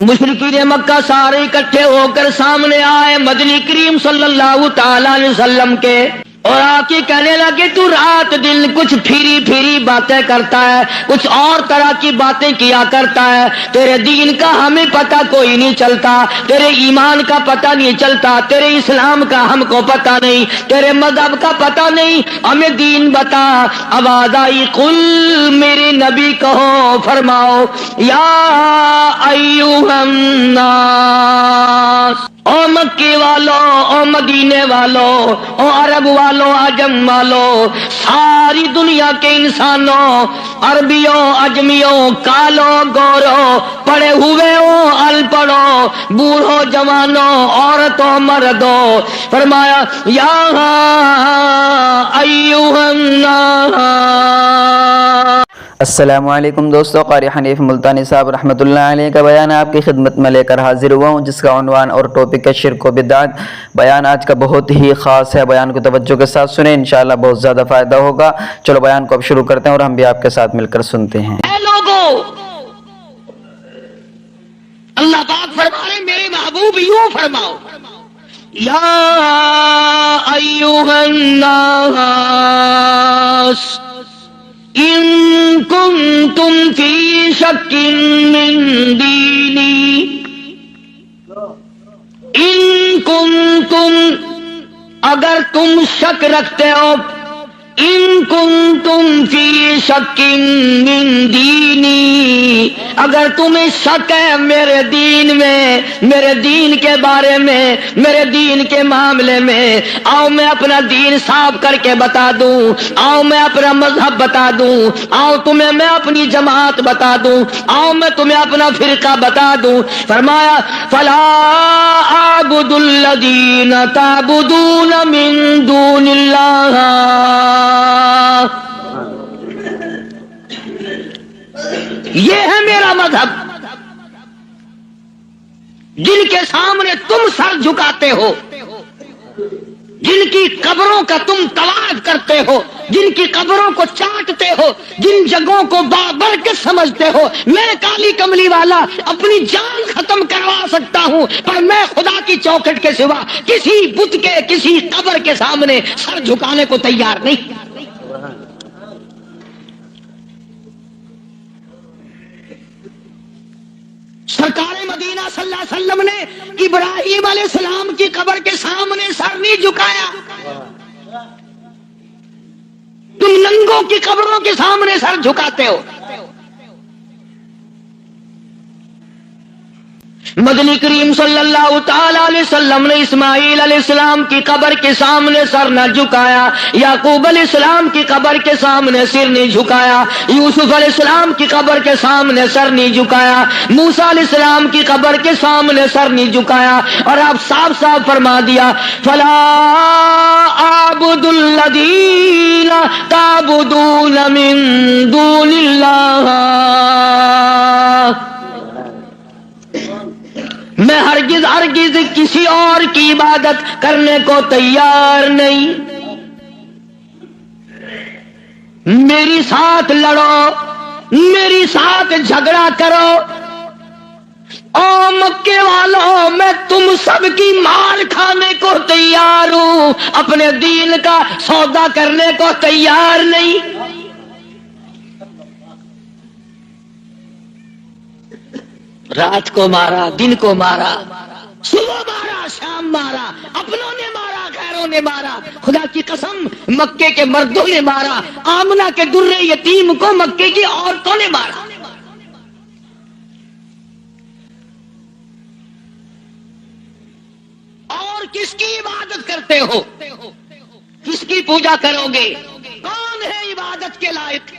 مشرکین مکہ سارے اکٹھے ہو کر سامنے آئے مدنی کریم صلی اللہ تعالی علیہ وسلم کے، اور آ کے کہنے لگے تو رات دن کچھ پھری پھری باتیں کرتا ہے، کچھ اور طرح کی باتیں کیا کرتا ہے، تیرے دین کا ہمیں پتہ کوئی نہیں چلتا، تیرے ایمان کا پتہ نہیں چلتا، تیرے اسلام کا ہم کو پتہ نہیں، تیرے مذہب کا پتہ نہیں، ہمیں دین بتا۔ آواز آئی قل، میرے نبی کہو فرماؤ، یا ایھا الناس، او مکے والو، او مدینے والو، او عرب والو، عجم والو، ساری دنیا کے انسانوں، عربیوں، اجمیوں، کالوں، گوروں، پڑھے ہوئے ہو، ان پڑھو، بوڑھو، جوانوں، عورتوں، مردوں، فرمایا یا ایھا الناس۔ السلام علیکم دوستو، قاری حنیف ملتانی صاحب رحمۃ اللہ علیہ کا بیان آپ کی خدمت میں لے کر حاضر ہوا ہوں، جس کا عنوان اور ٹاپک ہے شرک و بدعت۔ بیان آج کا بہت ہی خاص ہے، بیان کو توجہ کے ساتھ سنیں، انشاءاللہ بہت زیادہ فائدہ ہوگا۔ چلو بیان کو اب شروع کرتے ہیں اور ہم بھی آپ کے ساتھ مل کر سنتے ہیں۔ اے لوگو، اللہ پاک فرما رہے میرے محبوب یوں فرماؤ، یا ایھا الناس ان کنتم فی شک من دینی، ان کنتم، اگر تم شک رکھتے ہو، ان کنتم فی شک من دینی، اگر تمہیں شک ہے میرے دین میں، میرے دین کے بارے میں، میرے دین کے معاملے میں، آؤ میں اپنا دین صاف کر کے بتا دوں، آؤ میں اپنا مذہب بتا دوں، آؤ تمہیں میں اپنی جماعت بتا دوں، آؤ میں تمہیں اپنا فرقہ بتا دوں۔ فرمایا فلا اعبد الذین تعبدون من دون اللہ، یہ ہے میرا مذہب، جن کے سامنے تم سر جھکاتے ہو، جن کی قبروں کا تم طواف کرتے ہو، جن کی قبروں کو چاٹتے ہو، جن جگہوں کو بابرکت سمجھتے ہو، میں کالی کملی والا اپنی جان ختم کروا سکتا ہوں، پر میں خدا کی چوکھٹ کے سوا کسی بت کے، کسی قبر کے سامنے سر جھکانے کو تیار نہیں۔ سرکار مدینہ صلی اللہ علیہ وسلم نے ابراہیم علیہ السلام کی قبر کے سامنے سر نہیں جھکایا، تم ننگوں کی قبروں کے سامنے سر جھکاتے ہو۔ مدنی کریم صلی اللہ تعالی علیہ وسلم نے اسماعیل علیہ السلام کی قبر کے سامنے سر نہ جھکایا، یعقوب علیہ السلام کی قبر کے سامنے سر نہیں جھکایا، یوسف علیہ السلام کی قبر کے سامنے سر نہیں جھکایا، موسیٰ علیہ السلام کی قبر کے سامنے سر نہیں جھکایا، اور آپ صاف صاف فرما دیا فلا اعبد الذین تعبدون من دون اللہ، میں ہرگز ہرگز کسی اور کی عبادت کرنے کو تیار نہیں۔ میری ساتھ لڑو، میری ساتھ جھگڑا کرو، او مکے والوں میں تم سب کی مار کھانے کو تیار ہوں، اپنے دین کا سودا کرنے کو تیار نہیں۔ رات کو مارا، دن کو مارا، صبح مارا، شام مارا، اپنوں نے مارا، غیروں نے مارا، خدا کی قسم مکے کے مردوں نے مارا، آمنہ کے در یتیم کو مکے کی عورتوں نے مارا۔ اور کس کی عبادت کرتے ہو؟ کس کی پوجا کرو گے؟ کون ہے عبادت کے لائق؟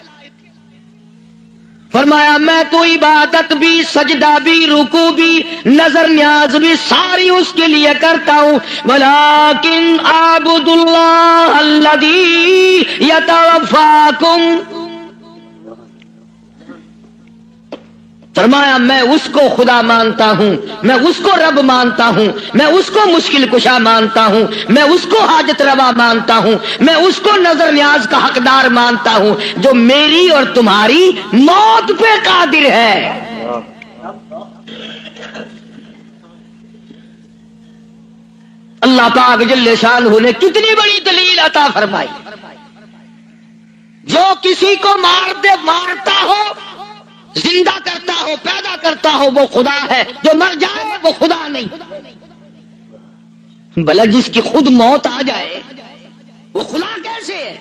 فرمایا میں تو عبادت بھی، سجدہ بھی، رکوع بھی، نظر نیاز بھی ساری اس کے لیے کرتا ہوں، ولیکن اعبد اللہ الذی یتوفاکم، فرمایا میں اس کو خدا مانتا ہوں، میں اس کو رب مانتا ہوں، میں اس کو مشکل کشا مانتا ہوں، میں اس کو حاجت روا مانتا ہوں، میں اس کو نظر نیاز کا حقدار مانتا ہوں، جو میری اور تمہاری موت پہ قادر ہے۔ اللہ پاک جل شانہ نے کتنی بڑی دلیل عطا فرمائی. جو کسی کو مارتا ہو، زندہ کرتا ہو، پیدا کرتا ہو، وہ خدا ہے. جو مر جائے وہ خدا نہیں. بھلا جس کی خود موت آ جائے وہ خدا کیسے ہے؟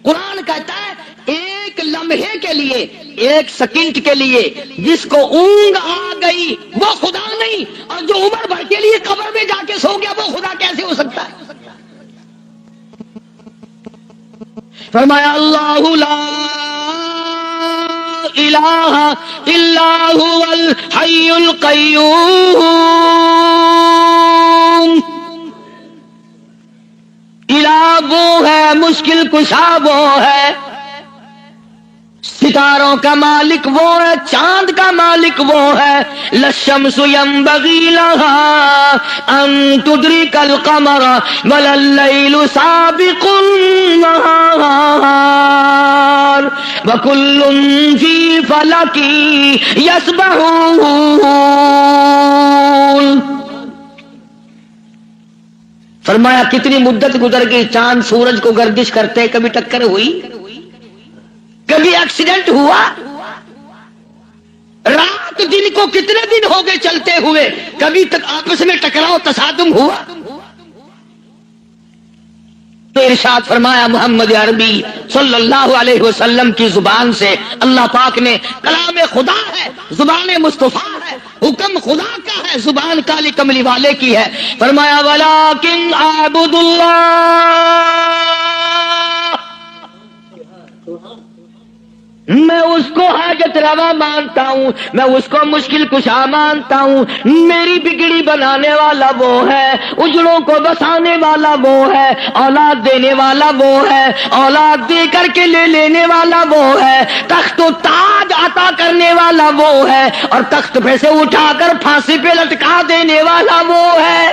قرآن کہتا ہے ایک لمحے کے لیے، ایک سیکنڈ کے لیے جس کو اونگ آ گئی وہ خدا نہیں، اور جو عمر بھر کے لیے قبر میں جا کے سو گیا وہ خدا کیسے ہو سکتا ہے؟ فرمایا اللہ لا الہ الا هو الحی القیوم. الہ وہ ہے، مشکل کشا وہ ہے، ستاروں کا مالک وہ ہے، چاند کا مالک وہ ہے. للشمس ينبغي لها ان تدرك القمر ولا الليل سابق النهار وكل في فلك يسبحون. فرمایا کتنی مدت گزر گئی، چاند سورج کو گردش کرتے، کبھی ٹکر ہوئی، کبھی ایکسیڈنٹ ہوا. رات دن کو کتنے دن ہو گئے چلتے ہوئے، کبھی تک آپس میں ٹکراؤ تصادم ہوا. تو ارشاد فرمایا محمد عربی صلی اللہ علیہ وسلم کی زبان سے، اللہ پاک نے، کلام خدا ہے، زبان مصطفیٰ ہے، حکم خدا کا ہے، زبان کالی کملی والے کی ہے. فرمایا ولیکن اعبد اللہ، میں اس کو حاجت روا مانتا ہوں، میں اس کو مشکل کشا مانتا ہوں. میری بگڑی بنانے والا وہ ہے، اجڑوں کو بسانے والا وہ ہے، اولاد دینے والا وہ ہے، اولاد دے کر کے لے لینے والا وہ ہے، تخت و تاج عطا کرنے والا وہ ہے، اور تخت پہ سے اٹھا کر پھانسی پہ لٹکا دینے والا وہ ہے.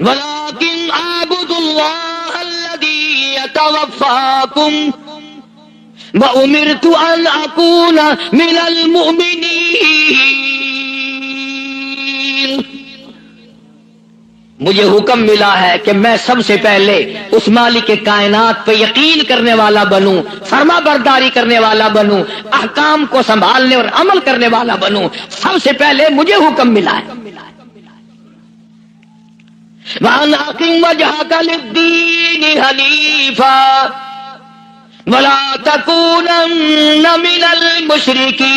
ولیکن اعبد اللہ الذی یتوفاکم وامرت ان اکون من المؤمنین. مجھے حکم ملا ہے کہ میں سب سے پہلے اس مالک کائنات پہ یقین کرنے والا بنوں، فرما برداری کرنے والا بنوں، احکام کو سنبھالنے اور عمل کرنے والا بنوں. سب سے پہلے مجھے حکم ملا ہے. وَأَنْ أَقِمْ وَجْهَكَ لِلدِّينِ حَنِيفًا وَلَا تَكُونَنَّ مِنَ الْمُشْرِكِينَ.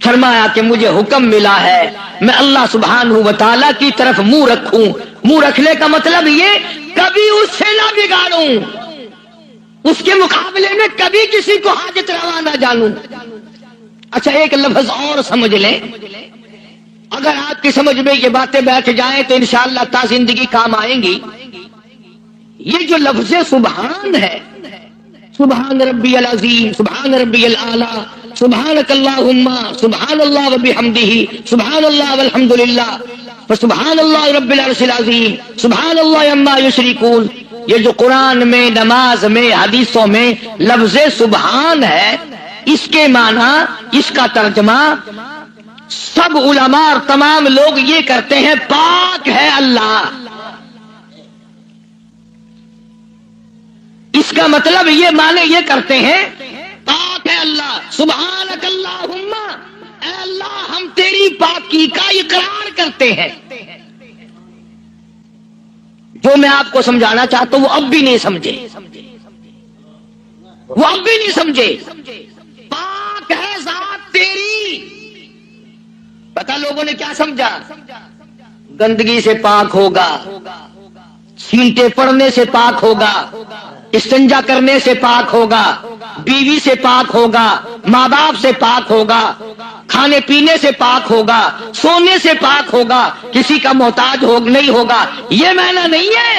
فرمایا کہ مجھے حکم ملا ہے میں اللہ سبحانہ و تعالیٰ کی طرف منہ رکھوں. منہ رکھنے کا مطلب یہ کبھی اس سے نہ بگاڑوں، اس کے مقابلے میں کبھی کسی کو حاجت روا نہ جانوں. اچھا ایک لفظ اور سمجھ لیں، اگر آپ کی سمجھ میں یہ باتیں بیٹھ جائیں تو انشاءاللہ تا زندگی کام آئیں گی. یہ جو لفظ سبحان ہے، سبحان ربی العظیم، سبحان ربی الاعلی، سبحانک اللہم، سبحان اللہ وبحمدہ، سبحان اللہ والحمدللہ، فسبحان اللہ رب العرش العظیم، سبحان اللہ عما یشرکون. یہ جو قرآن میں، نماز میں، حدیثوں میں لفظ سبحان ہے، اس کے معنی، اس کا ترجمہ سب علماء اور تمام لوگ یہ کرتے ہیں پاک ہے اللہ. اس کا مطلب یہ معنی یہ کرتے ہیں پاک ہے اللہ. سبحانک اللہم، اے اللہ ہم تیری پاکی کا اقرار کرتے ہیں. جو میں آپ کو سمجھانا چاہتا ہوں وہ اب بھی نہیں سمجھے، وہ اب بھی نہیں سمجھے. پاک ہے ذات تیری. پتہ لوگوں نے کیا سمجھا؟ گندگی سے پاک ہوگا، چھینٹے پڑنے سے پاک ہوگا، استنجا کرنے سے پاک ہوگا، بیوی سے پاک ہوگا، ماں باپ سے پاک ہوگا، کھانے پینے سے پاک ہوگا، سونے سے پاک ہوگا، کسی کا محتاج نہیں ہوگا. یہ معنی نہیں ہے.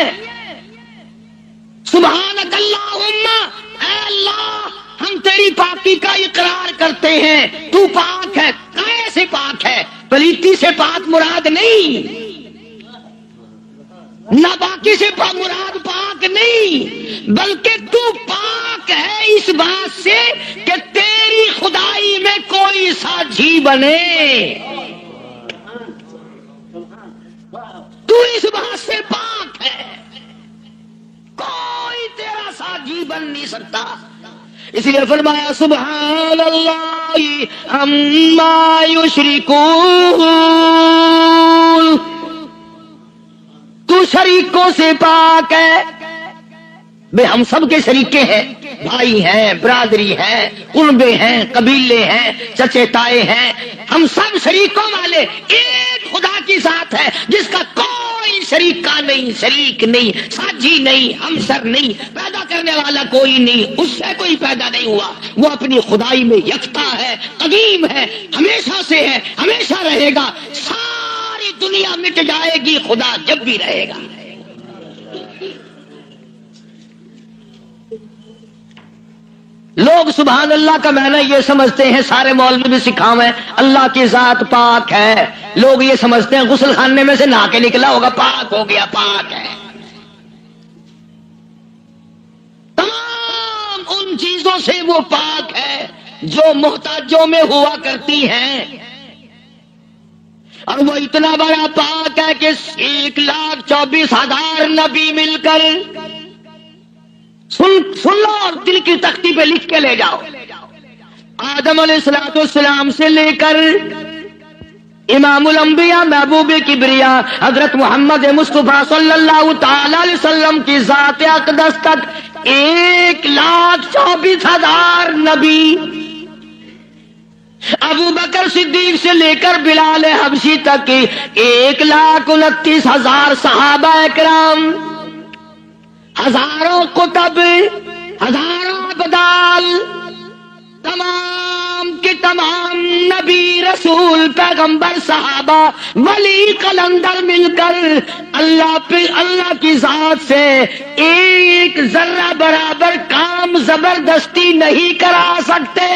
سبحانک اللہم، اے اللہ ہم تیری پاکی کا اقرار کرتے ہیں، تو پاک ہے. کیسے پاک ہے؟ پلیتی سے پاک مراد نہیں، ناپاکی سے مراد پاک نہیں، بلکہ تو پاک ہے اس بات سے کہ تیری خدائی بنے. تو اس بات سے پاک ہے, کوئی تیرا ساجی بن نہیں سکتا. اس لیے فرمایا سبحان اللہ عما یشرکون, تو شریکوں سے پاک ہے. بے ہم سب کے شریکے ہیں, بھائی ہیں, برادری ہیں, قربے ہیں, قبیلے ہیں, چچے تائے ہیں, ہم سب شریکوں والے ایک خدا کی ذات ہے جس کا کوئی شریکہ نہیں, شریک نہیں, ساجی نہیں, ہمسر نہیں, پیدا کرنے والا کوئی نہیں, اس سے کوئی پیدا نہیں ہوا. وہ اپنی خدائی میں یکتا ہے, قدیم ہے, ہمیشہ سے ہے, ہمیشہ رہے گا. ساری دنیا مٹ جائے گی, خدا جب بھی رہے گا. لوگ سبحان اللہ کا معنی یہ سمجھتے ہیں, سارے مولوی بھی سکھاویں اللہ کی ذات پاک ہے. لوگ یہ سمجھتے ہیں غسل خانے میں سے نہا کے نکلا ہوگا, پاک ہو گیا, پاک ہے. تمام ان چیزوں سے وہ پاک ہے جو محتاجوں میں ہوا کرتی ہیں, اور وہ اتنا بڑا پاک ہے کہ 1,24,000 نبی مل کر, سن لو اور دل کی تختی پہ لکھ کے لے جاؤ, آدم علیہ السلام سے لے کر امام الانبیاء محبوب کبریا حضرت محمد مصطفیٰ صلی اللہ تعالی علیہ وسلم کی ذات اقدس تک 1,24,000 نبی, ابو بکر صدیق سے لے کر بلال حبشی تک 1,29,000 صحابہ اکرام, ہزاروں کتب, ہزاروں ابدال, تمام کے تمام نبی, رسول, پیغمبر, صحابہ, ولی, قلندر مل کر اللہ کی ذات سے ایک ذرہ برابر کام زبردستی نہیں کرا سکتے.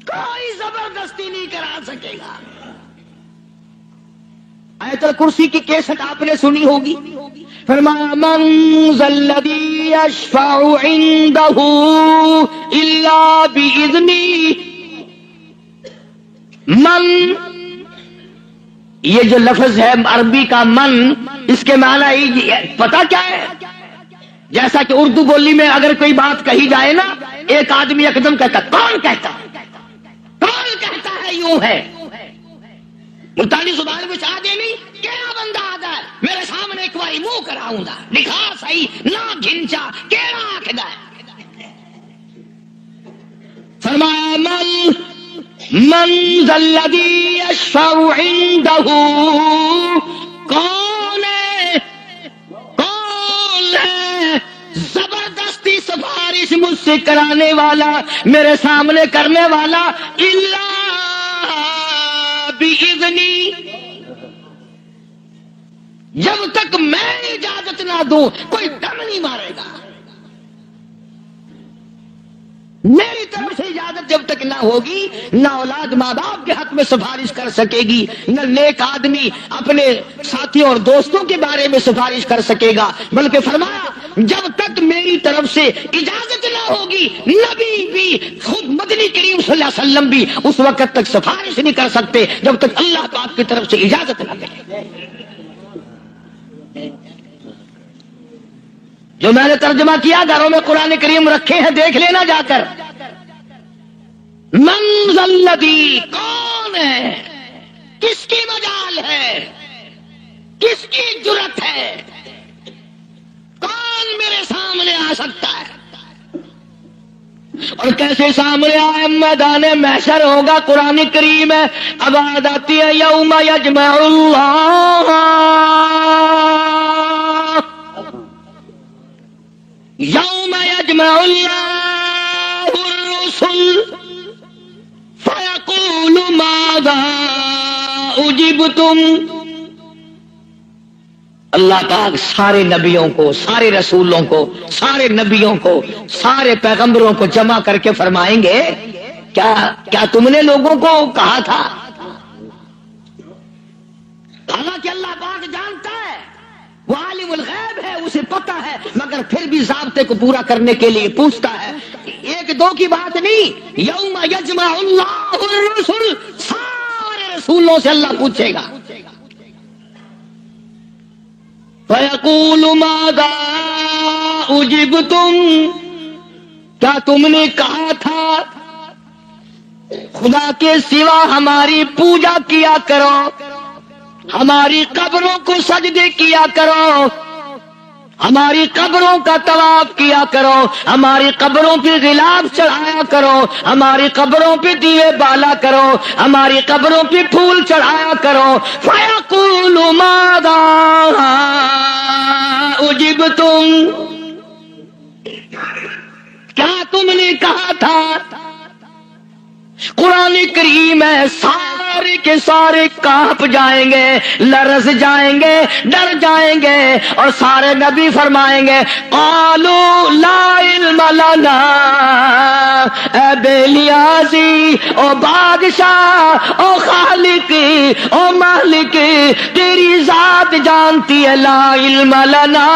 کوئی زبردستی نہیں کرا سکے گا. آیت الکرسی کی کیسٹ آپ نے سنی ہوگی. فرمایا من ذا الذی یشفع عنده الا باذنہ. من, یہ جو لفظ ہے عربی کا من, اس کے معنی پتہ کیا ہے؟ جیسا کہ اردو بولی میں اگر کوئی بات کہی جائے نا, ایک آدمی یکدم کہتا, کون کہتا ہے یوں ہے. ملتانی زبان میں چاہ دے نہیں, کیڑا بندہ آدھا ہے میرے سامنے ایک باری منہ کراؤں گا, لکھا صحیح نہ گھنچا, کیڑا آکھدا ہے. فرمایا من ذا الذی یشفع عنده, کون ہے زبردستی سفارش مجھ سے کرانے والا, میرے سامنے کرنے والا, الا بِإِذْنِی, جب تک میں اجازت نہ دوں کوئی دم نہیں مارے گا. میری طرف سے اجازت جب تک نہ ہوگی, نہ اولاد ماں باپ کے حق میں سفارش کر سکے گی, نہ نیک آدمی اپنے ساتھیوں اور دوستوں کے بارے میں سفارش کر سکے گا. بلکہ فرمایا جب تک میری طرف سے اجازت نہ ہوگی, نبی بھی, خود مدنی کریم صلی اللہ علیہ وسلم بھی اس وقت تک سفارش نہیں کر سکتے جب تک اللہ پاک کی طرف سے اجازت نہ ملے. جو میں نے ترجمہ کیا, گھروں میں قرآن کریم رکھے ہیں, دیکھ لینا جا کر. من ذا الذی, کون ہے, کس کی مجال ہے, کس کی جرت ہے, کون میرے سامنے آ سکتا ہے. اور کیسے سامنے آئے, میدان محشر ہوگا. قرآن کریم ہے, اب آتی ہے یوم یجمع اللہ, یوم یجمع اللہ الرسل فیقول ماذا اجبتم. اللہ پاک سارے نبیوں کو, سارے رسولوں کو, سارے نبیوں کو, سارے پیغمبروں کو جمع کر کے فرمائیں گے, کیا تم نے لوگوں کو کہا تھا؟ حالانکہ اللہ پاک جانتا ہے وہ عالم الغیب ہے، اسے پتہ ہے، مگر پھر بھی ضابطے کو پورا کرنے کے لیے پوچھتا ہے۔ ایک دو کی بات نہیں، یوم یجمع اللہ الرسل، سارے رسولوں سے اللہ پوچھے گا۔ فَيَقُولُ مَاذَا أُجِبْتُمْ، کیا تم نے کہا تھا خدا کے سوا ہماری پوجا کیا کرو، ہماری قبروں کو سجدے کیا کرو، ہماری قبروں کا طواف کیا کرو، ہماری قبروں پہ غلاف چڑھایا کرو، ہماری قبروں پہ دیے بالا کرو، ہماری قبروں پہ پھول چڑھایا کرو۔ فَيَقُولُ مَاذَا أُجِبْتُمْ، کیا تم نے کہا تھا؟ قرآن کریم ہے، سارے کے سارے کانپ جائیں گے، لرز جائیں گے، ڈر جائیں گے، اور سارے نبی فرمائیں گے قالوا لا علم لنا، اے بے نیازی، او بادشاہ، او خالق، او مالک، تیری ذات جانتی ہے، لا علم لنا،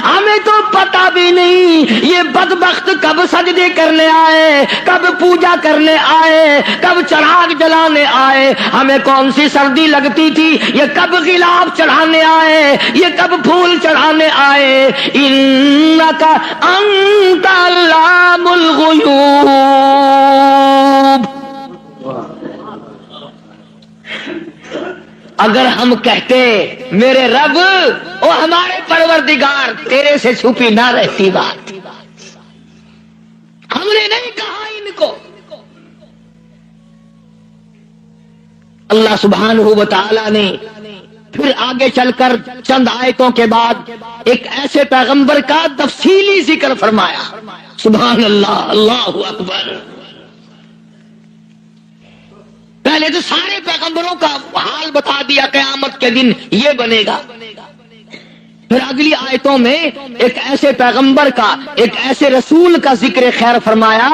ہمیں تو پتہ بھی نہیں یہ بدبخت کب سجدے کرنے آئے، کب پوجا کرنے آئے، کب چراغ جلانے آئے، ہمیں کون سی سردی لگتی تھی، یہ کب غلاف چڑھانے آئے، یہ کب پھول چڑھانے آئے۔ انک انت علام الغیوب، اگر ہم کہتے میرے رب او ہمارے پروردگار، تیرے سے چھپی نہ رہتی بات، ہم نے نہیں کہا ان کو۔ اللہ سبحانہ و تعالی نے پھر آگے چل کر چند آیتوں کے بعد ایک ایسے پیغمبر کا تفصیلی ذکر فرمایا۔ سبحان اللہ، اللہ اکبر۔ پہلے تو سارے پیغمبروں کا حال بتا دیا، قیامت کے دن یہ بنے گا۔ پھر اگلی آیتوں میں ایک ایسے پیغمبر کا، ایک ایسے رسول کا ذکر خیر فرمایا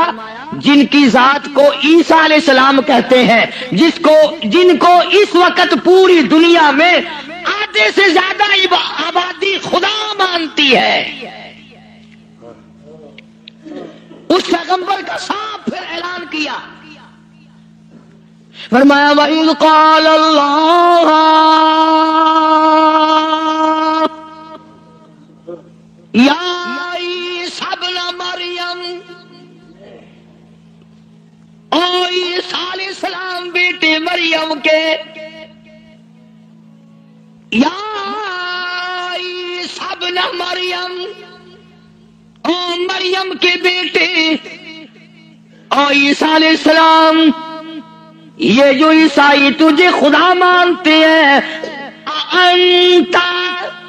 جن کی ذات کو عیسیٰ علیہ السلام کہتے ہیں، جن کو اس وقت پوری دنیا میں آدھے سے زیادہ آبادی خدا مانتی ہے۔ اس پیغمبر کا صاف پھر اعلان کیا، فرمایا وَإِذْ قَالَ اللَّهُ یا عیسیٰ ابن مریم، او عیسیٰ علیہ السلام بیٹے مریم کے، یا عیسیٰ ابن مریم، او مریم کے بیٹے، او عیسیٰ علیہ السلام، یہ جو عیسائی تجھے خدا مانتے ہیں، أَأَنْتَ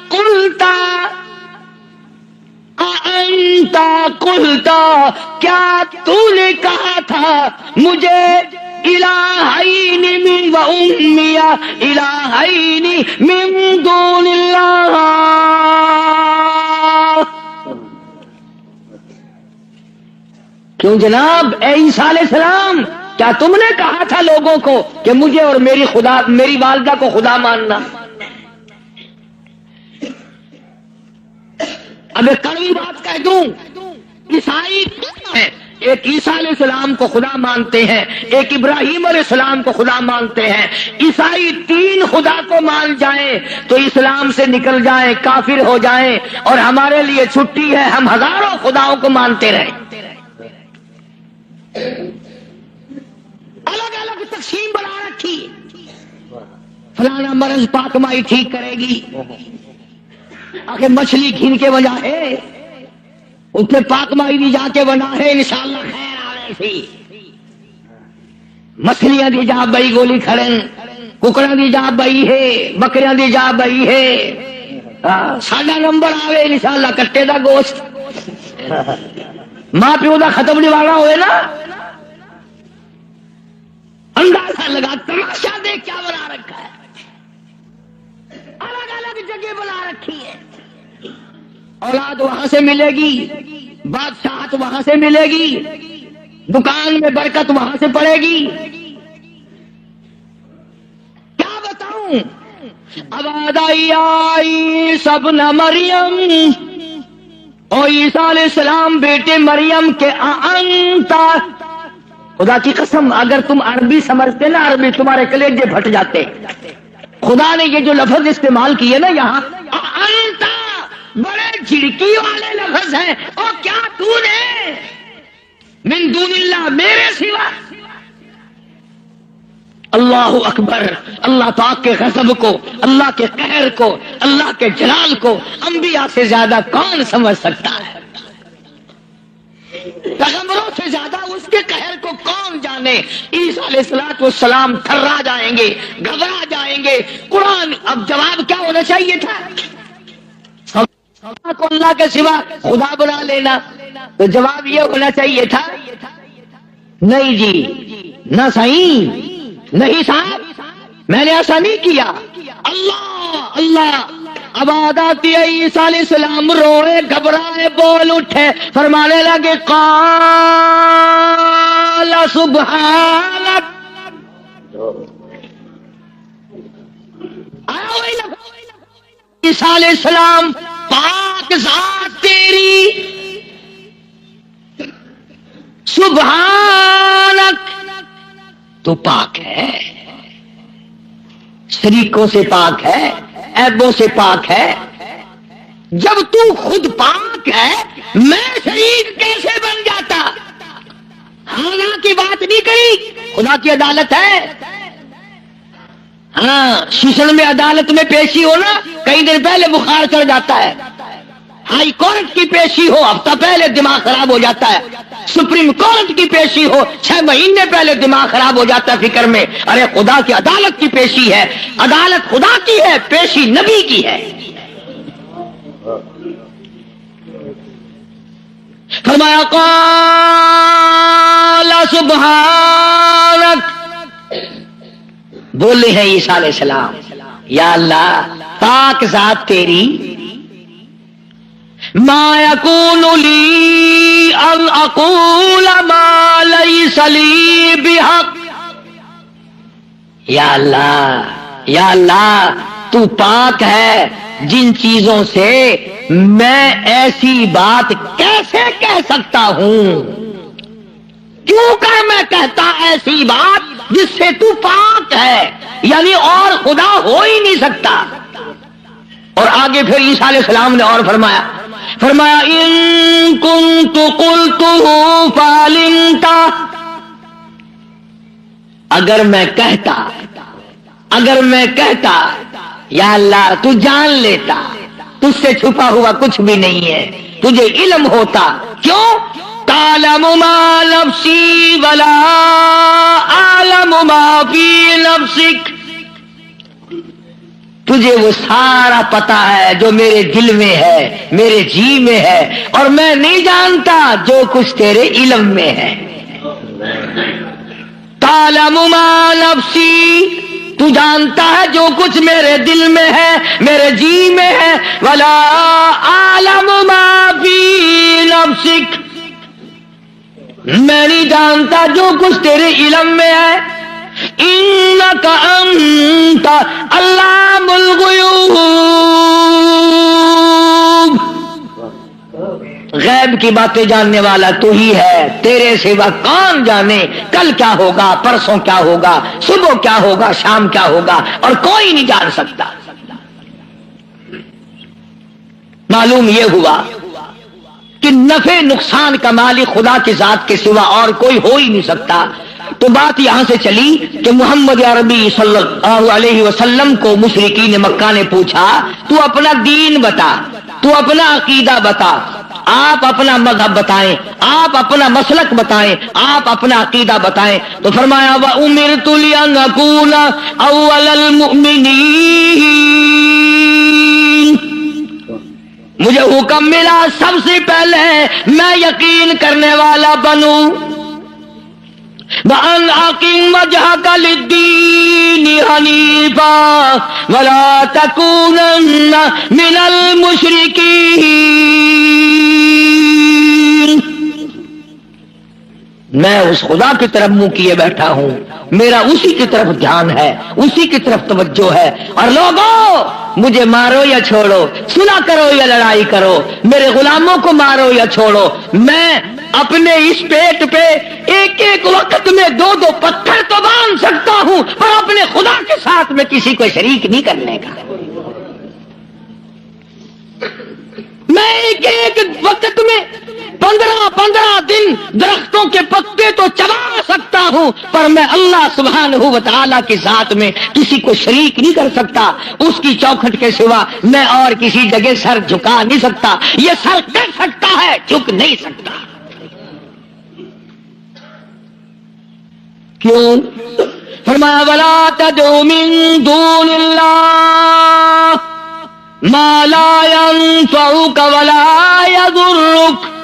قُلْتَ، کیا تو نے کہا تھا مجھے الہین من و امی الہین من دون اللہ، کیوں جناب اے عیسیٰ علیہ السلام، کیا تم نے کہا تھا لوگوں کو کہ مجھے اور میری والدہ کو خدا ماننا؟ اب ایک کڑوی بات کہہ دوں، عیسائی ہیں، ایک عیسیٰ علیہ السلام کو خدا مانتے ہیں، ایک ابراہیم علیہ السلام کو خدا مانتے ہیں۔ عیسائی تین خدا کو مان جائیں تو اسلام سے نکل جائیں، کافر ہو جائیں، اور ہمارے لیے چھٹی ہے، ہم ہزاروں خداؤں کو مانتے رہیں۔ الگ الگ تقسیم بنا رکھی، فلانا مرض پاک مائی ٹھیک کرے گی، آخر مچھلی گھن کے بنا ہے، اس پہ پاک مائی بھی جا کے بنا ہے، انشاءاللہ خیر آ رہی تھی، مچھلیاں دی جا بئی گولی کھڑن، ککڑا دی جا بئی ہے، بکریاں دی جا بئی ہے، ساڈا نمبر آوے انشاءاللہ کٹے دا گوشت، ماں پیو دا ختم نوانا ہوئے نا، اندازہ لگا، تماشا دیکھ کیا بنا رکھا ہے، الگ الگ جگہ بنا رکھی ہے۔ اولاد وہاں سے ملے گی، بادشاہت وہاں سے ملے گی، دکان میں برکت وہاں سے پڑے گی۔ کیا بتاؤں، اب عیسیٰ ابن مریم، او عیسیٰ علیہ السلام بیٹے مریم کے انتا، خدا کی قسم اگر تم عربی سمجھتے نا، عربی تمہارے کلیجے پھٹ جاتے. خدا نے یہ جو لفظ استعمال کیے نا یہاں، انتا، بڑے جھڑکی والے لفظ ہیں. اور کیا تو نے من دون اللہ، میرے سوا. اللہ اکبر. اللہ پاک کے غضب کو، اللہ کے قہر کو، اللہ کے جلال کو انبیاء سے زیادہ کون سمجھ سکتا ہے؟ پیغمبروں سے زیادہ اس کے قہر کو کون جانے؟ عیسیٰ علیہ السلام تھرا جائیں گے، گھبرا جائیں گے. قرآن اب جواب کیا ہونا چاہیے تھا؟ کو اللہ کے سوا خدا بنا لینا، تو جواب یہ ہونا چاہیے تھا نہیں جی، نہ صحیح نہیں صاحب، میں نے ایسا نہیں کیا. اللہ اللہ. اب آتی ہے عیسیٰ علیہ السلام روئے، گھبرائے، بول اٹھے، فرمانے لگے قال سبحانک. عیسیٰ علیہ السلام، پاک ذات تیری، سبحانک، تو پاک ہے، شریکوں سے پاک ہے، عیبوں سے پاک ہے. جب تو خود پاک ہے، میں شریک کیسے بن جاتا؟ خدا کی بات نہیں کری، خدا کی عدالت ہے. ہاں، شیشن میں عدالت میں پیشی ہو نا، کئی دن پہلے بخار چڑھ جاتا ہے. ہائی کورٹ کی پیشی ہو، ہفتہ پہلے دماغ خراب ہو جاتا ہے. سپریم کورٹ کی پیشی ہو، 6 مہینے پہلے دماغ خراب ہو جاتا ہے فکر میں. ارے خدا کی عدالت کی پیشی ہے، عدالت خدا کی ہے، پیشی نبی کی ہے. فرمایا قال سبحانک. بولے ہیں عیسیٰ علیہ السلام، یا اللہ پاک ذات تیری، ما یکون لی ان اقول ما لیس لی بحق. یا اللہ تو پاک ہے، جن چیزوں سے میں ایسی بات کیسے کہہ سکتا ہوں؟ کیوں کہ میں کہتا ایسی بات جس سے تو پاک ہے، یعنی اور خدا ہو ہی نہیں سکتا. اور آگے پھر عیسیٰ علیہ السلام نے اور فرمایا ان کنت قلتہ فعلمت. اگر میں کہتا یا اللہ تو جان لیتا، تجھ سے چھپا ہوا کچھ بھی نہیں ہے، تجھے علم ہوتا. کیوں؟ تعلم ما نفسی ولا اعلم ما فی نفسک. تجھے وہ سارا پتا ہے جو میرے دل میں ہے، میرے جی میں ہے، اور میں نہیں جانتا جو کچھ تیرے علم میں ہے. تعلم ما نفسی، تو جانتا ہے جو کچھ میرے دل میں ہے، میرے جی میں ہے. ولا اعلم ما فی نفسک، میں نہیں جانتا جو کچھ تیرے علم میں ہے. انک انت علام الغیوب، غیب کی باتیں جاننے والا تو ہی ہے، تیرے سوا کون جانے کل کیا ہوگا، پرسوں کیا ہوگا، صبح کیا ہوگا، شام کیا ہوگا، اور کوئی نہیں جان سکتا. معلوم یہ ہوا کہ نفع نقصان کا مالک خدا کی ذات کے سوا اور کوئی ہو ہی نہیں سکتا. تو بات یہاں سے چلی کہ محمد عربی صلی اللہ علیہ وسلم کو مشرکین مکہ نے پوچھا تو اپنا دین بتا، تو اپنا عقیدہ بتا، آپ اپنا مذہب بتائیں، آپ اپنا مسلک بتائیں، آپ اپنا عقیدہ بتائیں. تو فرمایا وَأُمِرْتُ لِأَنْ أَوَّلَ الْمُؤْمِنِينَ، مجھے حکم ملا سب سے پہلے میں یقین کرنے والا بنوں. وَأَنْ أَقِمْ وَجْهَكَ لِلدِّينِ حَنِيفًا وَلَا تَكُونَنَّ مِنَ الْمُشْرِكِينَ. میں اس خدا کی طرف منہ کیے بیٹھا ہوں میرا اسی کی طرف دھیان ہے، اسی کی طرف توجہ ہے۔ اور لوگوں مجھے مارو یا چھوڑو، سنا کرو یا لڑائی کرو، میرے غلاموں کو مارو یا چھوڑو، میں اپنے اس پیٹ پہ ایک ایک وقت میں 2 پتھر تو باندھ سکتا ہوں، پر اپنے خدا کے ساتھ میں کسی کو شریک نہیں کرنے کا۔ میں ایک ایک وقت میں 15 دن درختوں کے پتے تو چبا سکتا ہوں، پر میں اللہ سبحانہ و تعالیٰ کے ذات میں کسی کو شریک نہیں کر سکتا۔ اس کی چوکھٹ کے سوا میں اور کسی جگہ سر جھکا نہیں سکتا۔ یہ سر کر سکتا ہے، جھک نہیں سکتا۔ کیوں؟ فرمایا وَلَا تَدْعُ مِن دُونِ اللَّهِ مَا لَا يَنفَعُكَ وَلَا يَضُرُّكَ۔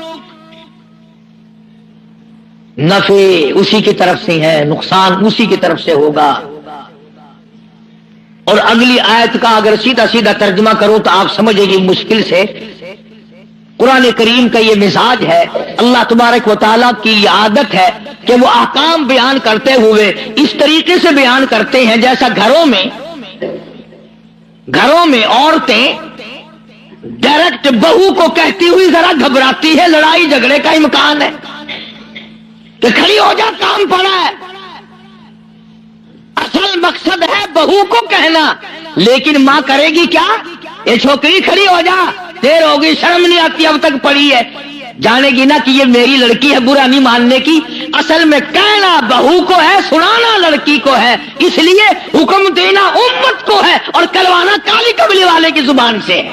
نفع اسی کی طرف سے ہے، نقصان اسی کی طرف سے ہوگا۔ اور اگلی آیت کا اگر سیدھا سیدھا ترجمہ کرو تو آپ سمجھیں گے مشکل سے۔ قرآن کریم کا یہ مزاج ہے، اللہ تبارک و تعالیٰ کی یہ عادت ہے کہ وہ احکام بیان کرتے ہوئے اس طریقے سے بیان کرتے ہیں جیسا گھروں میں عورتیں ڈائریکٹ بہو کو کہتی ہوئی ذرا گھبراتی ہے، لڑائی جھگڑے کا امکان ہے کہ کھڑی ہو جا، کام پڑا ہے۔ اصل مقصد ہے بہو کو کہنا، لیکن ماں کرے گی کیا؟ یہ چھوکری کھڑی ہو جا، دیر ہوگی، شرم نہیں آتی، اب تک پڑی ہے، جانے گی نا کہ یہ میری لڑکی ہے، برا نہیں ماننے کی۔ اصل میں کہنا بہو کو ہے، سنانا لڑکی کو ہے، اس لیے حکم دینا امت کو ہے اور کروانا کالی قبلی والے کی زبان سے ہے۔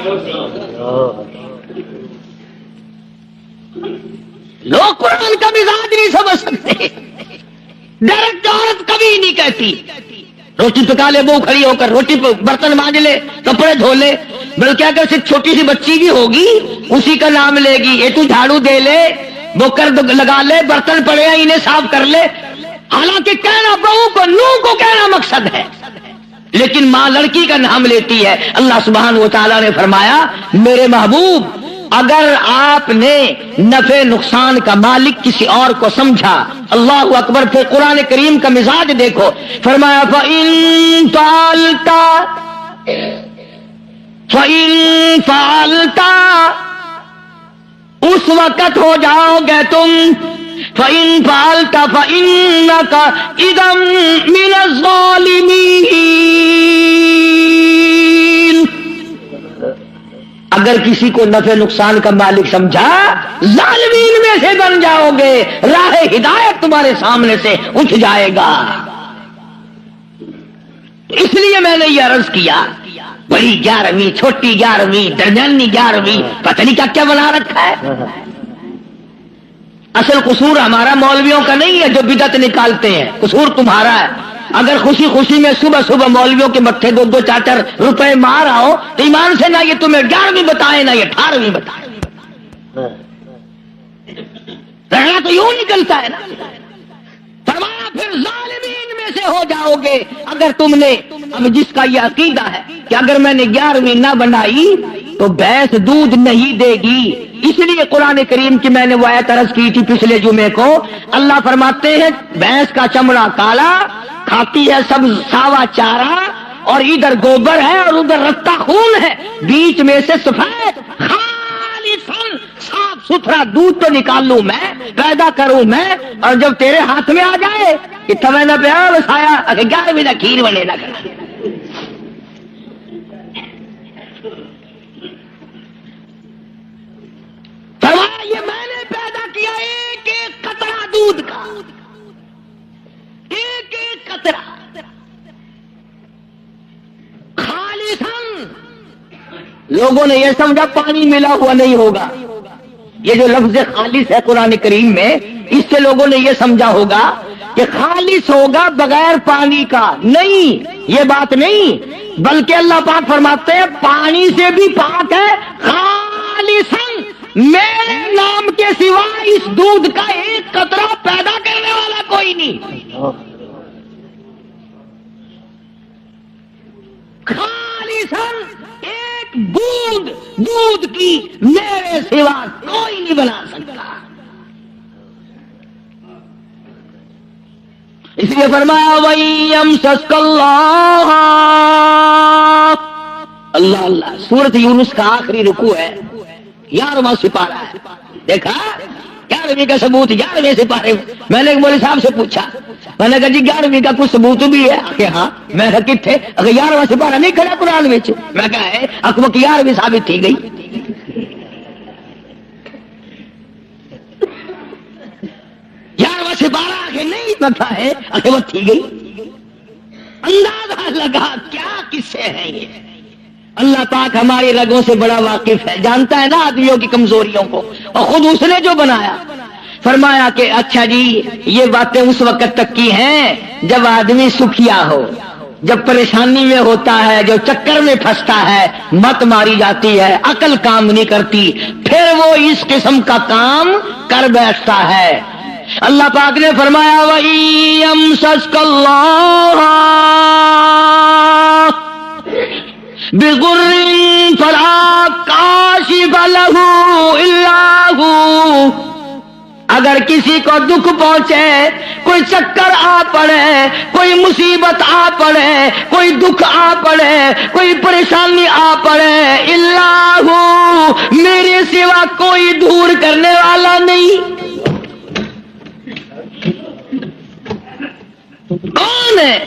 لوگ قرآن کا مزاج نہیں سمجھ سکتے۔ ڈائریکٹ عورت کبھی نہیں کہتی روٹی پکا لے، بہو کھڑی ہو کر روٹی برتن مانج لے، کپڑے دھو لے، بلکہ اگر صرف چھوٹی سی بچی بھی ہوگی اسی کا نام لے گی، یہ تو جھاڑو دے لے، بوکر لگا لے، برتن پڑے ہیں انہیں صاف کر لے۔ حالانکہ کہنا بہو کو، نوح کو کہنا مقصد ہے، لیکن ماں لڑکی کا نام لیتی ہے۔ اللہ سبحانہ و تعالیٰ نے فرمایا میرے محبوب اگر آپ نے نفع نقصان کا مالک کسی اور کو سمجھا، اللہ اکبر، پھر قرآن کریم کا مزاج دیکھو، فرمایا فَإِن فَعَلْتَ اس وقت ہو جاؤ گے تم، فَإِن فَعَلْتَ فَإِنَّكَ إِذًا مِنَ الظَّالِمِينَ۔ اگر کسی کو نفع نقصان کا مالک سمجھا، ظالمین میں سے بن جاؤ گے، راہ ہدایت تمہارے سامنے سے اٹھ جائے گا۔ اس لیے میں نے یہ عرض کیا، بڑی 11ویں، چھوٹی 11ویں، درمیانی 11ویں، پتہ نہیں کیا کیا بنا رکھا ہے۔ اصل قصور ہمارا مولویوں کا نہیں ہے جو بدعت نکالتے ہیں، قصور تمہارا ہے۔ اگر خوشی خوشی میں صبح صبح مولویوں کے متھے 2-2 4-4 روپے مار آؤ تو ایمان سے نہ یہ تمہیں 11ویں بتائے نہ یہ 18ویں بتائے، رہنا تو یوں نکلتا ہے نا۔ فرمایا پھر ظالمین میں سے ہو جاؤ گے اگر تم نے، اب جس کا یہ عقیدہ ہے کہ اگر میں نے 11ویں نہ بنائی تو بھینس دودھ نہیں دے گی۔ اس لیے قرآن کریم کی میں نے وہ آیت عرض کی تھی پچھلے جمعے کو، اللہ فرماتے ہیں بھینس کا چمڑا کالا، کھاتی ہے سب ساوا چارہ، اور ادھر گوبر ہے اور ادھر رتا خون ہے، بیچ میں سے سفید خالصاً صاف ستھرا دودھ تو نکال لوں میں، پیدا کروں میں، اور جب تیرے ہاتھ میں آ جائے کہ تمہیں نہ پیا بسایا، اگر 11ویں نہ کھیر بنے نہ کرا۔ فرمایا یہ میں نے پیدا کیا ایک ایک قطرہ دودھ کا، ایک ایک قطرہ خالصاً۔ لوگوں نے یہ سمجھا پانی ملا ہوا نہیں ہوگا، یہ جو لفظ خالص ہے قرآن کریم میں، اس سے لوگوں نے یہ سمجھا ہوگا کہ خالص ہوگا بغیر پانی کا، نہیں، یہ بات نہیں، بلکہ اللہ پاک فرماتے ہیں پانی سے بھی پاک ہے، خالصاً میرے نام کے سوا اس دودھ کا ایک قطرہ پیدا کرنے والا کوئی نہیں، خالصاً ایک بوند دودھ کی میرے سوا کوئی نہیں بنا سکتا۔ اس اس لیے فرمایا وَيَمْسَسْكَ اللَّهُ اللہ اللہ. سورۃ یونس کا آخری رکوع ہے، 11واں سپارہ ہے. دیکھا 11ویں کا ثبوت 11ویں سپارے. میں نے مولوی صاحب سے پوچھا، میں نے کہا جی 11ویں کا کچھ ثبوت بھی ہے کہ ہاں. میں کہا کتنے؟ اگر 11واں سپارہ نہیں کھڑا قرآن میں. میں کہا ہے اکبر 11ویں ثابت تھی گئی. 11واں سپارہ آگے نہیں بتا ہے اکبر تھی گئی. اندازہ لگا کیا قصے ہیں یہ. اللہ پاک ہماری رگوں سے بڑا واقف ہے، جانتا ہے نا آدمیوں کی کمزوریوں کو، اور خود اس نے جو بنایا. فرمایا کہ اچھا جی یہ باتیں اس وقت تک کی ہیں جب آدمی سکھیا ہو، جب پریشانی میں ہوتا ہے، جو چکر میں پھنستا ہے، مت ماری جاتی ہے، عقل کام نہیں کرتی، پھر وہ اس قسم کا کام کر بیٹھتا ہے. اللہ پاک نے فرمایا وَإِيَمْسَسْكَ اللَّهُ بِضُرٍّ فَلَا كَاشِفَ لَهُ إِلَّا هُوَ. اگر کسی کو دکھ پہنچے، کوئی چکر آ پڑے، کوئی مصیبت آ پڑے، کوئی دکھ آ پڑے، کوئی پریشانی آ پڑے، الا ہو، میرے سوا کوئی دور کرنے والا نہیں. کون ہے؟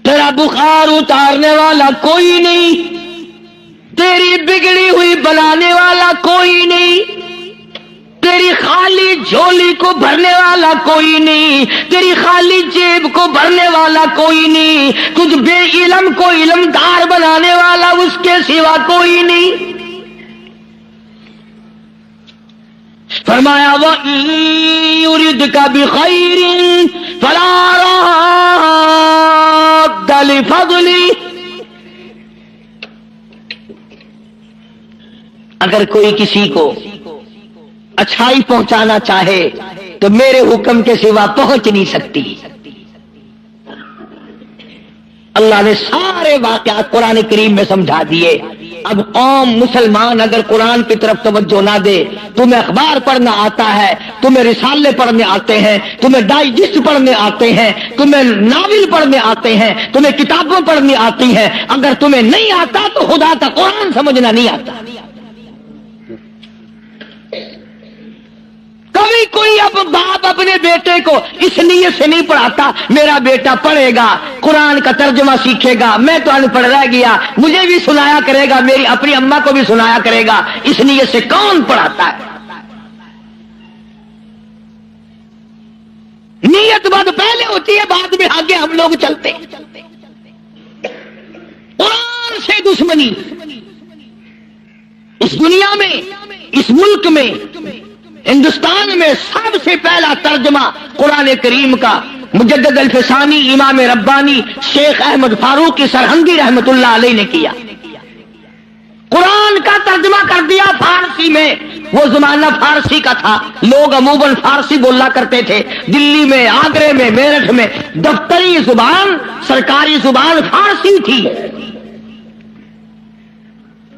تیرا بخار اتارنے والا کوئی نہیں، تیری بگڑی ہوئی بنانے والا کوئی نہیں، تیری خالی جھولی کو بھرنے والا کوئی نہیں، تیری خالی جیب کو بھرنے والا کوئی نہیں، تجھ بے علم کو علم دار بنانے والا اس کے سوا کوئی نہیں. فرمایا وَإِن يُرِدْكَ بِخَيْرٍ فَلَا رَادَّ لِفَضْلِهِ. اگر کوئی کسی کو اچھائی پہنچانا چاہے تو میرے حکم کے سوا پہنچ نہیں سکتی. اللہ نے سارے واقعات قرآن کریم میں سمجھا دیے. اب قوم مسلمان اگر قرآن کی طرف توجہ نہ دے، تمہیں اخبار پڑھنا آتا ہے، تمہیں رسالے پڑھنے آتے ہیں، تمہیں ڈائجسٹ پڑھنے آتے ہیں، تمہیں ناول پڑھنے آتے ہیں، تمہیں کتابیں پڑھنی آتی ہیں، اگر تمہیں نہیں آتا تو خدا کا قرآن سمجھنا نہیں آتا. کبھی کوئی اب باپ اپنے بیٹے کو اس نیت سے نہیں پڑھاتا میرا بیٹا پڑھے گا، قرآن کا ترجمہ سیکھے گا، میں تو ان پڑھ رہ گیا، مجھے بھی سنایا کرے گا، میری اپنی اماں کو بھی سنایا کرے گا. اس نیت سے کون پڑھاتا ہے؟ نیت بات پہلے ہوتی ہے، بعد میں آگے ہم لوگ چلتے. قرآن سے دشمنی اس دنیا میں، اس ملک میں، ہندوستان میں سب سے پہلا ترجمہ قرآن کریم کا مجدد الفسانی امام ربانی شیخ احمد فاروقی سرہندی رحمت اللہ علیہ نے کیا. قرآن کا ترجمہ کر دیا فارسی میں. وہ زمانہ فارسی کا تھا، لوگ عموماً فارسی بولا کرتے تھے. دلی میں، آگرے میں، میرٹھ میں دفتری زبان، سرکاری زبان فارسی تھی.